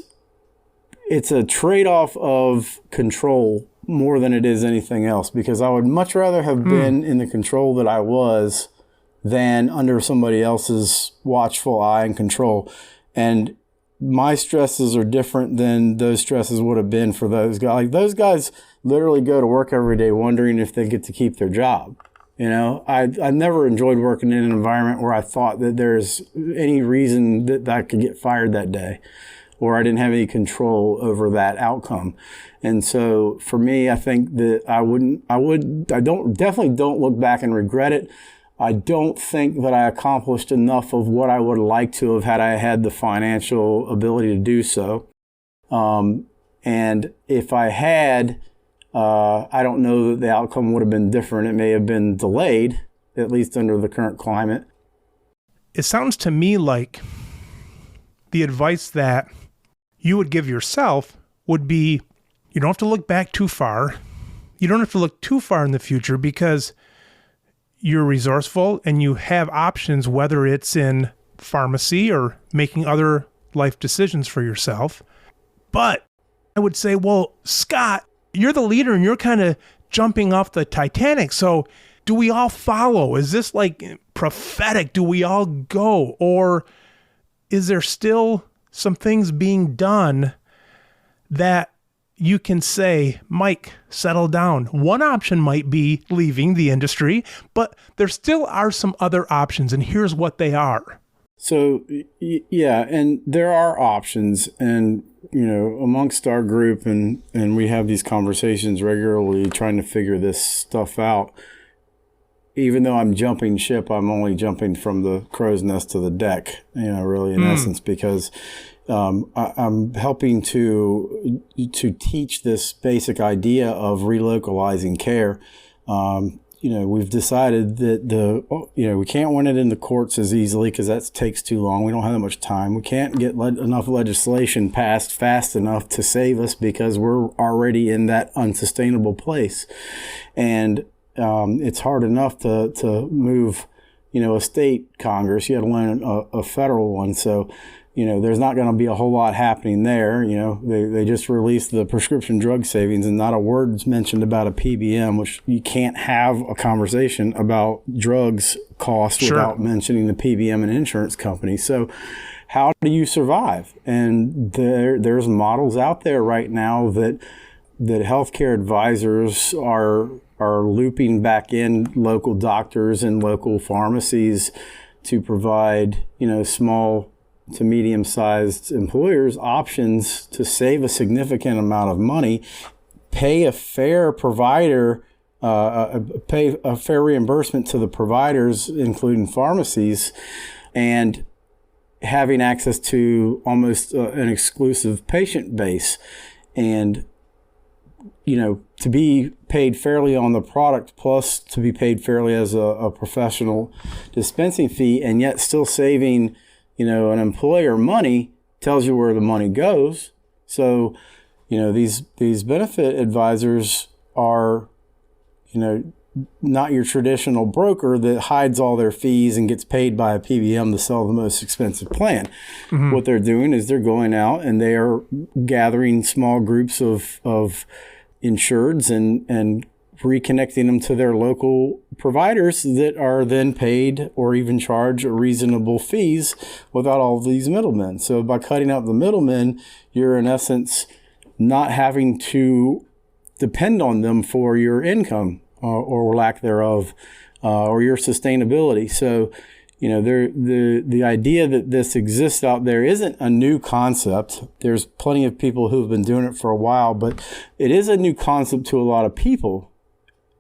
a trade-off of control more than it is anything else, because I would much rather have been in the control that I was than under somebody else's watchful eye and control. And my stresses are different than those stresses would have been for those guys. Like, those guys literally go to work every day wondering if they get to keep their job. You know, I never enjoyed working in an environment where I thought that there's any reason that I could get fired that day, or I didn't have any control over that outcome. And so for me, I think that I definitely don't look back and regret it. I don't think that I accomplished enough of what I would like to have had I had the financial ability to do so. And if I had, I don't know that the outcome would have been different. It may have been delayed, at least under the current climate. It sounds to me like the advice that you would give yourself would be, you don't have to look back too far. You don't have to look too far in the future, because you're resourceful and you have options, whether it's in pharmacy or making other life decisions for yourself. But I would say, well, Scott, you're the leader and you're kind of jumping off the Titanic. So do we all follow? Is this like prophetic? Do we all go? Or is there still some things being done that you can say, Mike, settle down? One option might be leaving the industry, but there still are some other options, and here's what they are. So, yeah, and there are options, and, you know, amongst our group, and we have these conversations regularly trying to figure this stuff out. Even though I'm jumping ship, I'm only jumping from the crow's nest to the deck, you know, really in essence, because I'm helping to teach this basic idea of relocalizing care. You know, we've decided that we can't win it in the courts as easily because that takes too long. We don't have that much time. We can't get enough legislation passed fast enough to save us because we're already in that unsustainable place. And it's hard enough to move, you know, a state Congress. You got to learn a federal one. So, you know, there's not going to be a whole lot happening there. You know, they just released the prescription drug savings, and not a word's mentioned about a PBM, which you can't have a conversation about drugs cost without mentioning the PBM and insurance company. So how do you survive? And there's models out there right now that healthcare advisors are looping back in local doctors and local pharmacies to provide, you know, small to medium-sized employers options to save a significant amount of money, pay a fair provider, pay a fair reimbursement to the providers, including pharmacies, and having access to almost an exclusive patient base. And, you know, to be paid fairly on the product, plus to be paid fairly as a professional dispensing fee, and yet still saving, you know, an employer money, tells you where the money goes. So, you know, these benefit advisors are, you know, not your traditional broker that hides all their fees and gets paid by a PBM to sell the most expensive plan. Mm-hmm. What they're doing is they're going out and they are gathering small groups of insureds and reconnecting them to their local providers that are then paid or even charge reasonable fees without all these middlemen. So by cutting out the middlemen, you're in essence not having to depend on them for your income or lack thereof, or your sustainability. So, you know, the idea that this exists out there isn't a new concept. There's plenty of people who've been doing it for a while, but it is a new concept to a lot of people,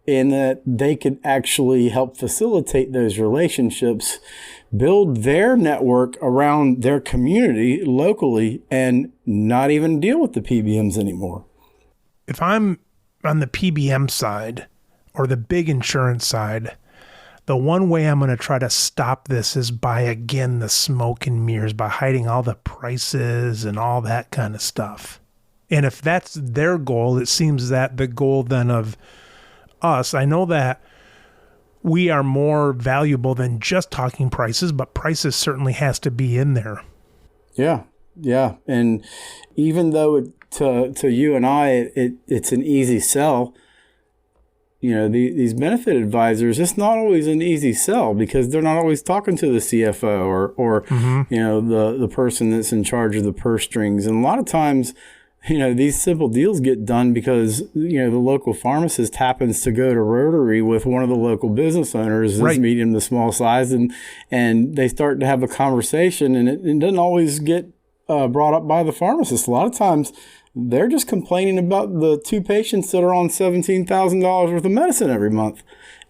in that they could actually help facilitate those relationships, build their network around their community locally, and not even deal with the PBMs anymore. If I'm on the PBM side or the big insurance side, the one way I'm going to try to stop this is by, again, the smoke and mirrors, by hiding all the prices and all that kind of stuff. And if that's their goal, it seems that the goal then of us, I know that we are more valuable than just talking prices, but prices certainly has to be in there. Yeah. Yeah. And even though to you and I, it's an easy sell, these benefit advisors, it's not always an easy sell because they're not always talking to the CFO or the person that's in charge of the purse strings. And a lot of times, these simple deals get done because, the local pharmacist happens to go to Rotary with one of the local business owners that's medium to small size, and they start to have a conversation, and it doesn't always get brought up by the pharmacist. A lot of times they're just complaining about the 2 patients that are on $17,000 worth of medicine every month.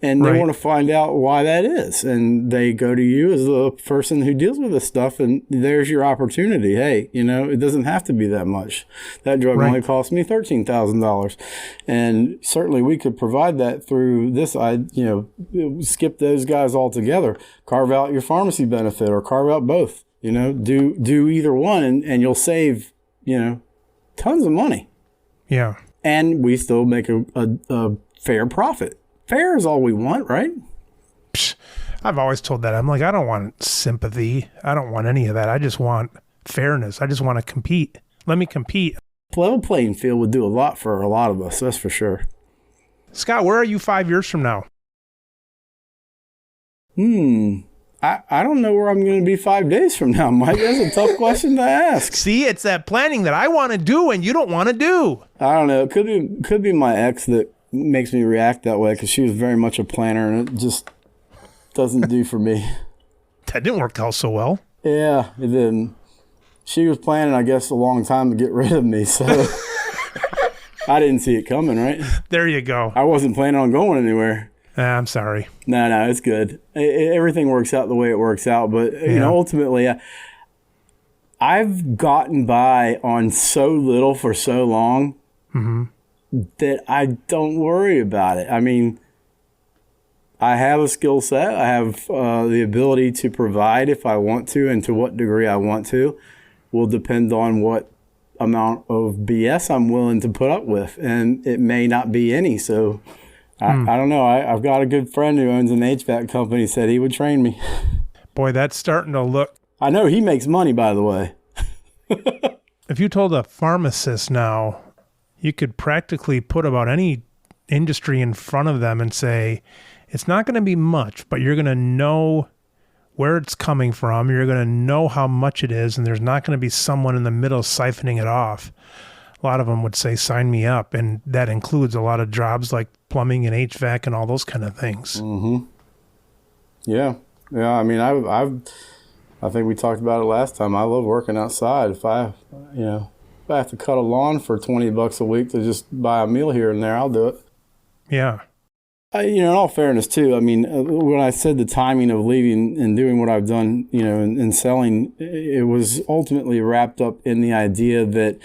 And they want to find out why that is. And they go to you as the person who deals with this stuff. And there's your opportunity. Hey, it doesn't have to be that much. That drug only cost me $13,000. And certainly we could provide that through this. Skip those guys altogether. Carve out your pharmacy benefit or carve out both. Do either one and you'll save, tons of money. Yeah. And we still make a fair profit. Fair is all we want, right? Psh, I've always told that. I'm like, I don't want sympathy. I don't want any of that. I just want fairness. I just want to compete. Let me compete. Level playing field would do a lot for a lot of us. That's for sure. Scott, where are you 5 years from now? I don't know where I'm going to be 5 days from now, Mike. That's a tough question to ask. See, it's that planning that I want to do and you don't want to do. I don't know. It could be my ex that makes me react that way because she was very much a planner and it just doesn't do for me. That didn't work out so well. Yeah, it didn't. She was planning, I guess, a long time to get rid of me, so I didn't see it coming, right? There you go. I wasn't planning on going anywhere. I'm sorry. No, it's good. Everything works out the way it works out. But, ultimately, I've gotten by on so little for so long that I don't worry about it. I mean, I have a skill set. I have the ability to provide if I want to and to what degree I want to. Will depend on what amount of BS I'm willing to put up with. And it may not be any, so... I don't know. I've got a good friend who owns an HVAC company, said he would train me. Boy, that's starting to look... I know he makes money, by the way. If you told a pharmacist now, you could practically put about any industry in front of them and say, it's not going to be much, but you're going to know where it's coming from. You're going to know how much it is, and there's not going to be someone in the middle siphoning it off. A lot of them would say, sign me up. And that includes a lot of jobs like plumbing and HVAC and all those kind of things. Mm-hmm. Yeah. I mean, I think we talked about it last time. I love working outside. If I have to cut a lawn for $20 a week to just buy a meal here and there, I'll do it. Yeah. In all fairness too, I mean, when I said the timing of leaving and doing what I've done, and selling, it was ultimately wrapped up in the idea that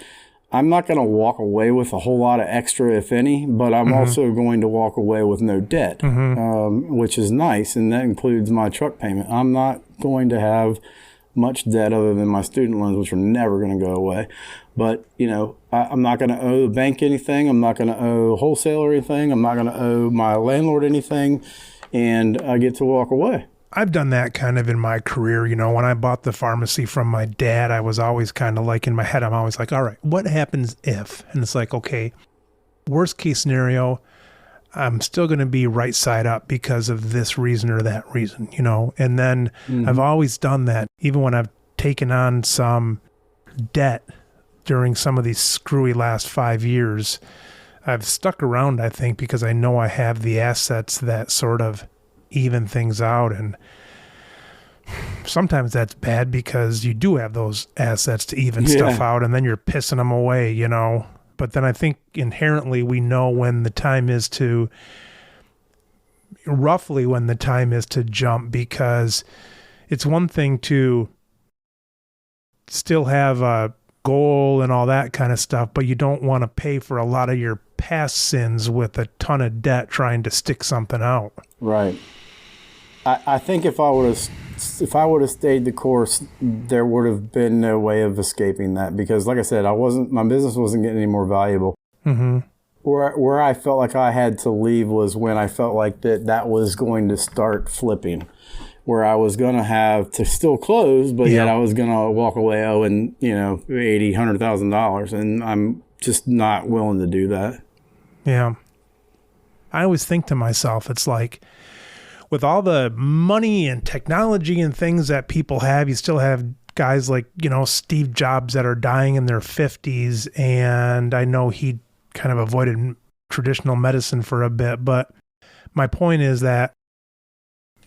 I'm not going to walk away with a whole lot of extra, if any, but I'm also going to walk away with no debt, which is nice, and that includes my truck payment. I'm not going to have much debt other than my student loans, which are never going to go away. But, I'm not going to owe the bank anything. I'm not going to owe wholesaler anything. I'm not going to owe my landlord anything, and I get to walk away. I've done that kind of in my career. When I bought the pharmacy from my dad, I was always kind of like in my head, I'm always like, all right, what happens if? And it's like, okay, worst case scenario, I'm still going to be right side up because of this reason or that reason, And then I've always done that. Even when I've taken on some debt during some of these screwy last 5 years, I've stuck around, I think, because I know I have the assets that sort of even things out. And sometimes that's bad because you do have those assets to even stuff out, and then you're pissing them away, But then I think inherently we know when the time is to, roughly when the time is to jump, because it's one thing to still have a goal and all that kind of stuff, but you don't want to pay for a lot of your past sins with a ton of debt trying to stick something out. Right. I think if I would have stayed the course, there would have been no way of escaping that, because, like I said, my business wasn't getting any more valuable. Mm-hmm. Where I felt like I had to leave was when I felt like that was going to start flipping, where I was going to have to still close, but yet I was going to walk away owing, $80,000-$100,000. And I'm just not willing to do that. Yeah. I always think to myself, it's like, with all the money and technology and things that people have, you still have guys like, Steve Jobs that are dying in their 50s. And I know he kind of avoided traditional medicine for a bit, but my point is that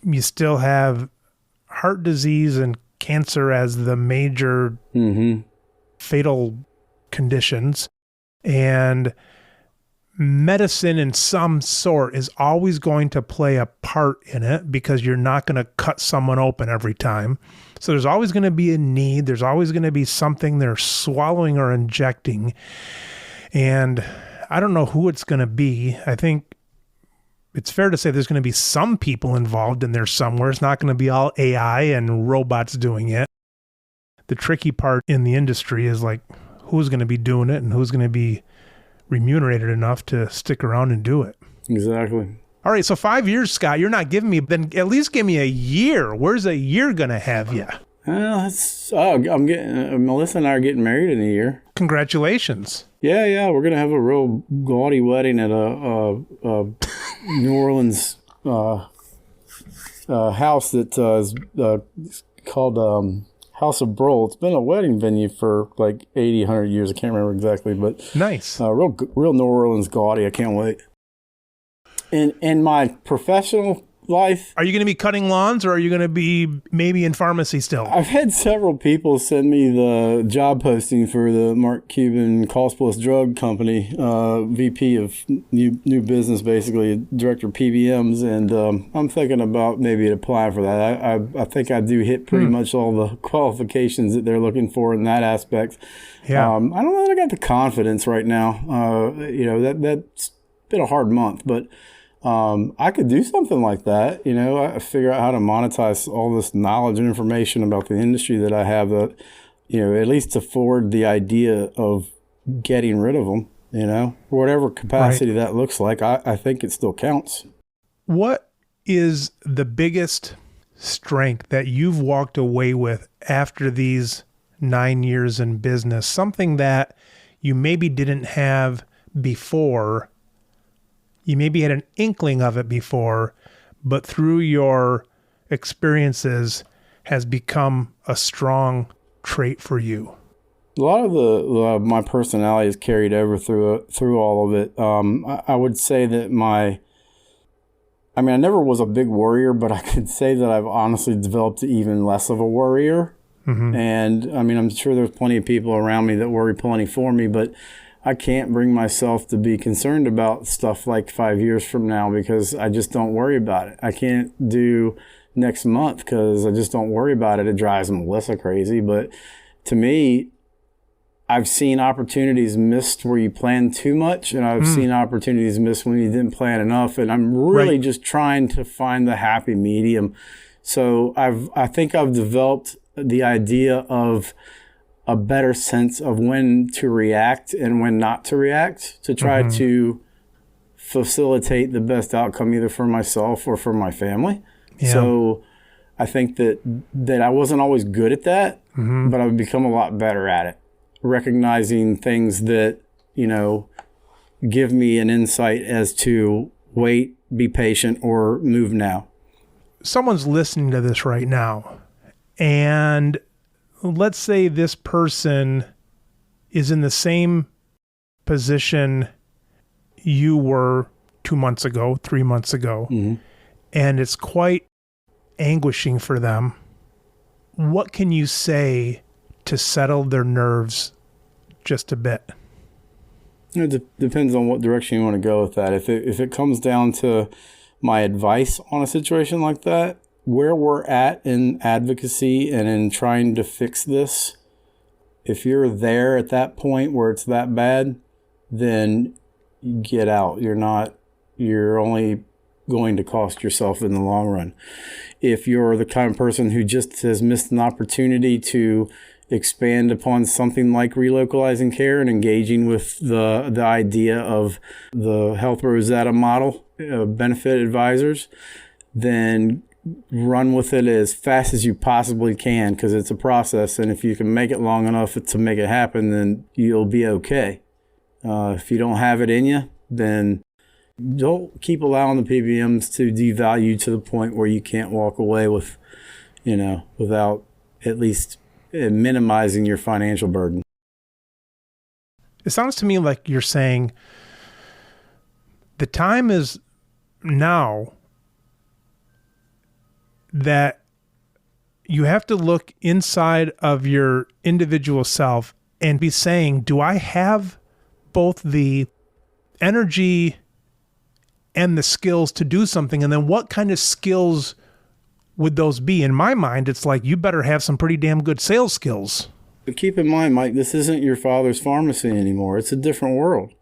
you still have heart disease and cancer as the major fatal conditions. And medicine in some sort is always going to play a part in it, because you're not going to cut someone open every time. So there's always going to be a need. There's always going to be something they're swallowing or injecting. And I don't know who it's going to be. I think it's fair to say there's going to be some people involved in there somewhere. It's not going to be all AI and robots doing it. The tricky part in the industry is like, who's going to be doing it and who's going to be remunerated enough to stick around and do it. Exactly. All right, so 5 years, Scott, you're not giving me, then at least give me a year. Where's a year going to have you? I'm getting, Melissa and I are getting married in a year. Congratulations. Yeah. We're going to have a real gaudy wedding at a New Orleans house that is called House of Broll. It's been a wedding venue for like 80, 100 years. I can't remember exactly, but nice. Real New Orleans gaudy. I can't wait. In my professional life, are you going to be cutting lawns, or are you going to be maybe in pharmacy still? I've had several people send me the job posting for the Mark Cuban Cost Plus Drug Company, VP of new business, basically director of PBMs, and I'm thinking about maybe applying for that. I think I do hit pretty much all the qualifications that they're looking for in that aspect. Yeah. I don't know that I got the confidence right now. That's been a hard month, but I could do something like that. I figure out how to monetize all this knowledge and information about the industry that I have, that, at least afford the idea of getting rid of them, whatever capacity that looks like. I think it still counts. What is the biggest strength that you've walked away with after these 9 years in business? Something that you maybe didn't have before. You maybe had an inkling of it before, but through your experiences has become a strong trait for you. A lot of my personality is carried over through all of it. I would say that I never was a big worrier, but I could say that I've honestly developed even less of a worrier. Mm-hmm. And I'm sure there's plenty of people around me that worry plenty for me, but I can't bring myself to be concerned about stuff like 5 years from now, because I just don't worry about it. I can't do next month because I just don't worry about it. It drives Melissa crazy. But to me, I've seen opportunities missed where you plan too much, and I've seen opportunities missed when you didn't plan enough. And I'm really just trying to find the happy medium. So I think I've developed the idea of a better sense of when to react and when not to react, to try to facilitate the best outcome either for myself or for my family. Yeah. So I think that I wasn't always good at that, but I've become a lot better at it, recognizing things that, give me an insight as to wait, be patient, or move now. Someone's listening to this right now, and let's say this person is in the same position you were 2 months ago, 3 months ago, and it's quite anguishing for them. What can you say to settle their nerves just a bit? It depends on what direction you want to go with that. If it comes down to my advice on a situation like that, where we're at in advocacy and in trying to fix this, if you're there at that point where it's that bad, then get out. You're only going to cost yourself in the long run. If you're the kind of person who just has missed an opportunity to expand upon something like relocalizing care and engaging with the idea of the Health Rosetta model, benefit advisors, then run with it as fast as you possibly can, because it's a process. And if you can make it long enough to make it happen, then you'll be okay. If you don't have it in you, then don't keep allowing the PBMs to devalue you to the point where you can't walk away with, without at least minimizing your financial burden. It sounds to me like you're saying the time is now that you have to look inside of your individual self and be saying, do I have both the energy and the skills to do something? And then what kind of skills would those be? In my mind, it's like, you better have some pretty damn good sales skills. But keep in mind, Mike, this isn't your father's pharmacy anymore. It's a different world.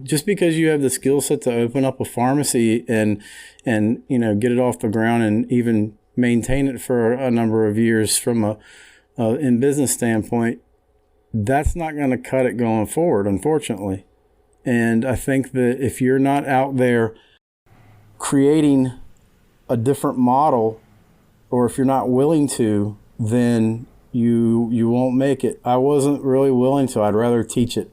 Just because you have the skill set to open up a pharmacy and get it off the ground and even maintain it for a number of years from a in business standpoint, that's not going to cut it going forward, unfortunately. And I think that if you're not out there creating a different model, or if you're not willing to, then you won't make it. I wasn't really willing to. I'd rather teach it.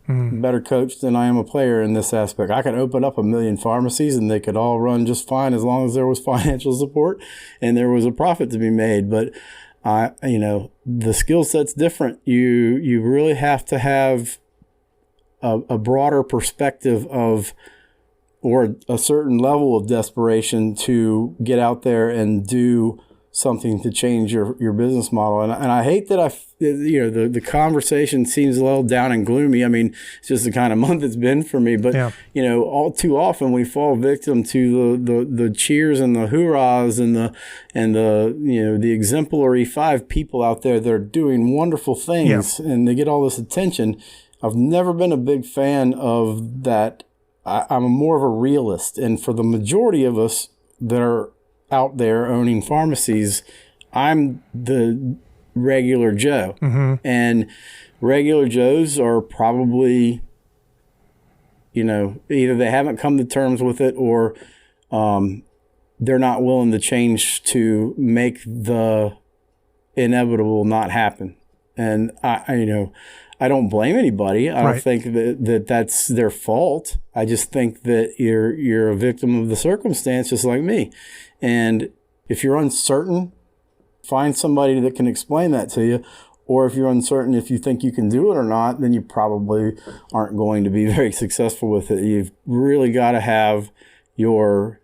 Better coach than I am a player in this aspect. I could open up 1 million pharmacies and they could all run just fine as long as there was financial support and there was a profit to be made. But the skill set's different. You really have to have a broader perspective of, or a certain level of desperation to get out there and do something to change your business model. And I hate that the conversation seems a little down and gloomy. I mean, it's just the kind of month it's been for me, but all too often we fall victim to the cheers and the hoorahs and the exemplary 5 people out there that are doing wonderful things and they get all this attention. I've never been a big fan of that. I'm more of a realist. And for the majority of us that are out there owning pharmacies, I'm the regular Joe. And regular Joes are probably, either they haven't come to terms with it or they're not willing to change to make the inevitable not happen. And I don't blame anybody. I don't think that that's their fault. I just think that you're a victim of the circumstance, just like me. And if you're uncertain, find somebody that can explain that to you. Or if you're uncertain if you think you can do it or not, then you probably aren't going to be very successful with it. You've really got to have your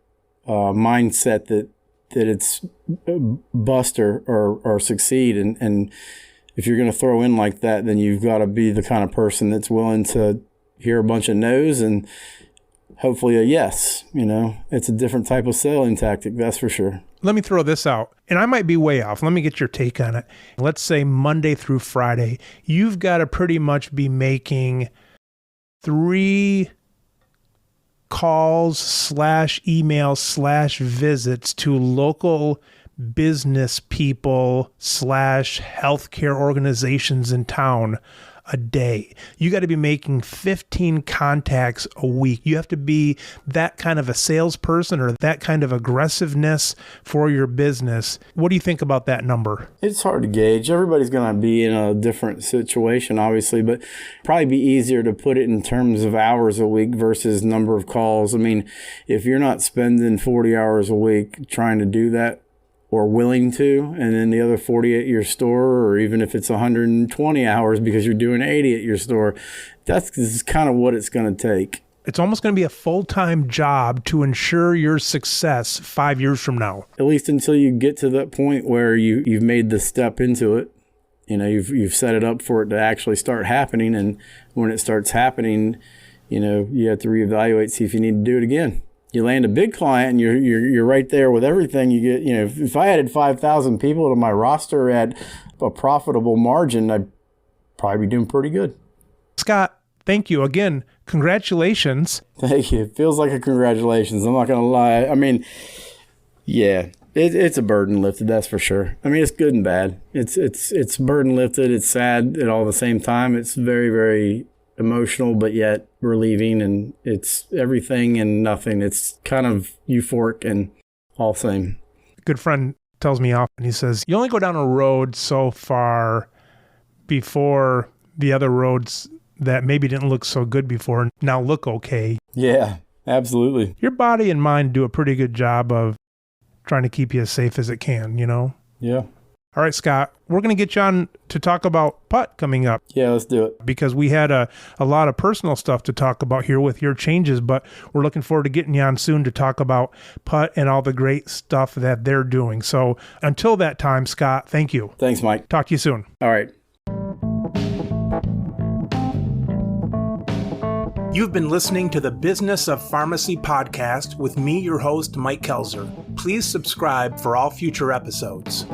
mindset that it's bust or succeed. And if you're going to throw in like that, then you've got to be the kind of person that's willing to hear a bunch of no's and hopefully a yes. It's a different type of selling tactic, that's for sure. Let me throw this out, and I might be way off. Let me get your take on it. Let's say Monday through Friday, you've got to pretty much be making 3 calls / emails / visits to local business people / healthcare organizations in town a day. You got to be making 15 contacts a week. You have to be that kind of a salesperson or that kind of aggressiveness for your business. What do you think about that number? It's hard to gauge. Everybody's going to be in a different situation, obviously, but probably be easier to put it in terms of hours a week versus number of calls. I mean, if you're not spending 40 hours a week trying to do that, or willing to, and then the other 40 at your store, or even if it's 120 hours because you're doing 80 at your store, that's kind of what it's going to take. It's almost going to be a full-time job to ensure your success 5 years from now. At least until you get to that point where you've made the step into it. You've set it up for it to actually start happening, and when it starts happening, you have to reevaluate, see if you need to do it again. You land a big client and you're right there with everything. You get, if I added 5,000 people to my roster at a profitable margin, I'd probably be doing pretty good. Scott, thank you again. Congratulations. Thank you. It feels like a congratulations. I'm not going to lie. I mean, yeah, it's a burden lifted. That's for sure. I mean, it's good and bad. It's burden lifted. It's sad at all the same time. It's very, very emotional, but yet relieving, and it's everything and nothing. It's kind of euphoric and all same. A good friend tells me often, he says, you only go down a road so far before the other roads that maybe didn't look so good before now look okay. Yeah, absolutely. Your body and mind do a pretty good job of trying to keep you as safe as it can, you know? Yeah. All right, Scott, we're going to get you on to talk about PUTT coming up. Yeah, let's do it. Because we had a lot of personal stuff to talk about here with your changes, but we're looking forward to getting you on soon to talk about PUTT and all the great stuff that they're doing. So until that time, Scott, thank you. Thanks, Mike. Talk to you soon. All right. You've been listening to the Business of Pharmacy podcast with me, your host, Mike Kelzer. Please subscribe for all future episodes.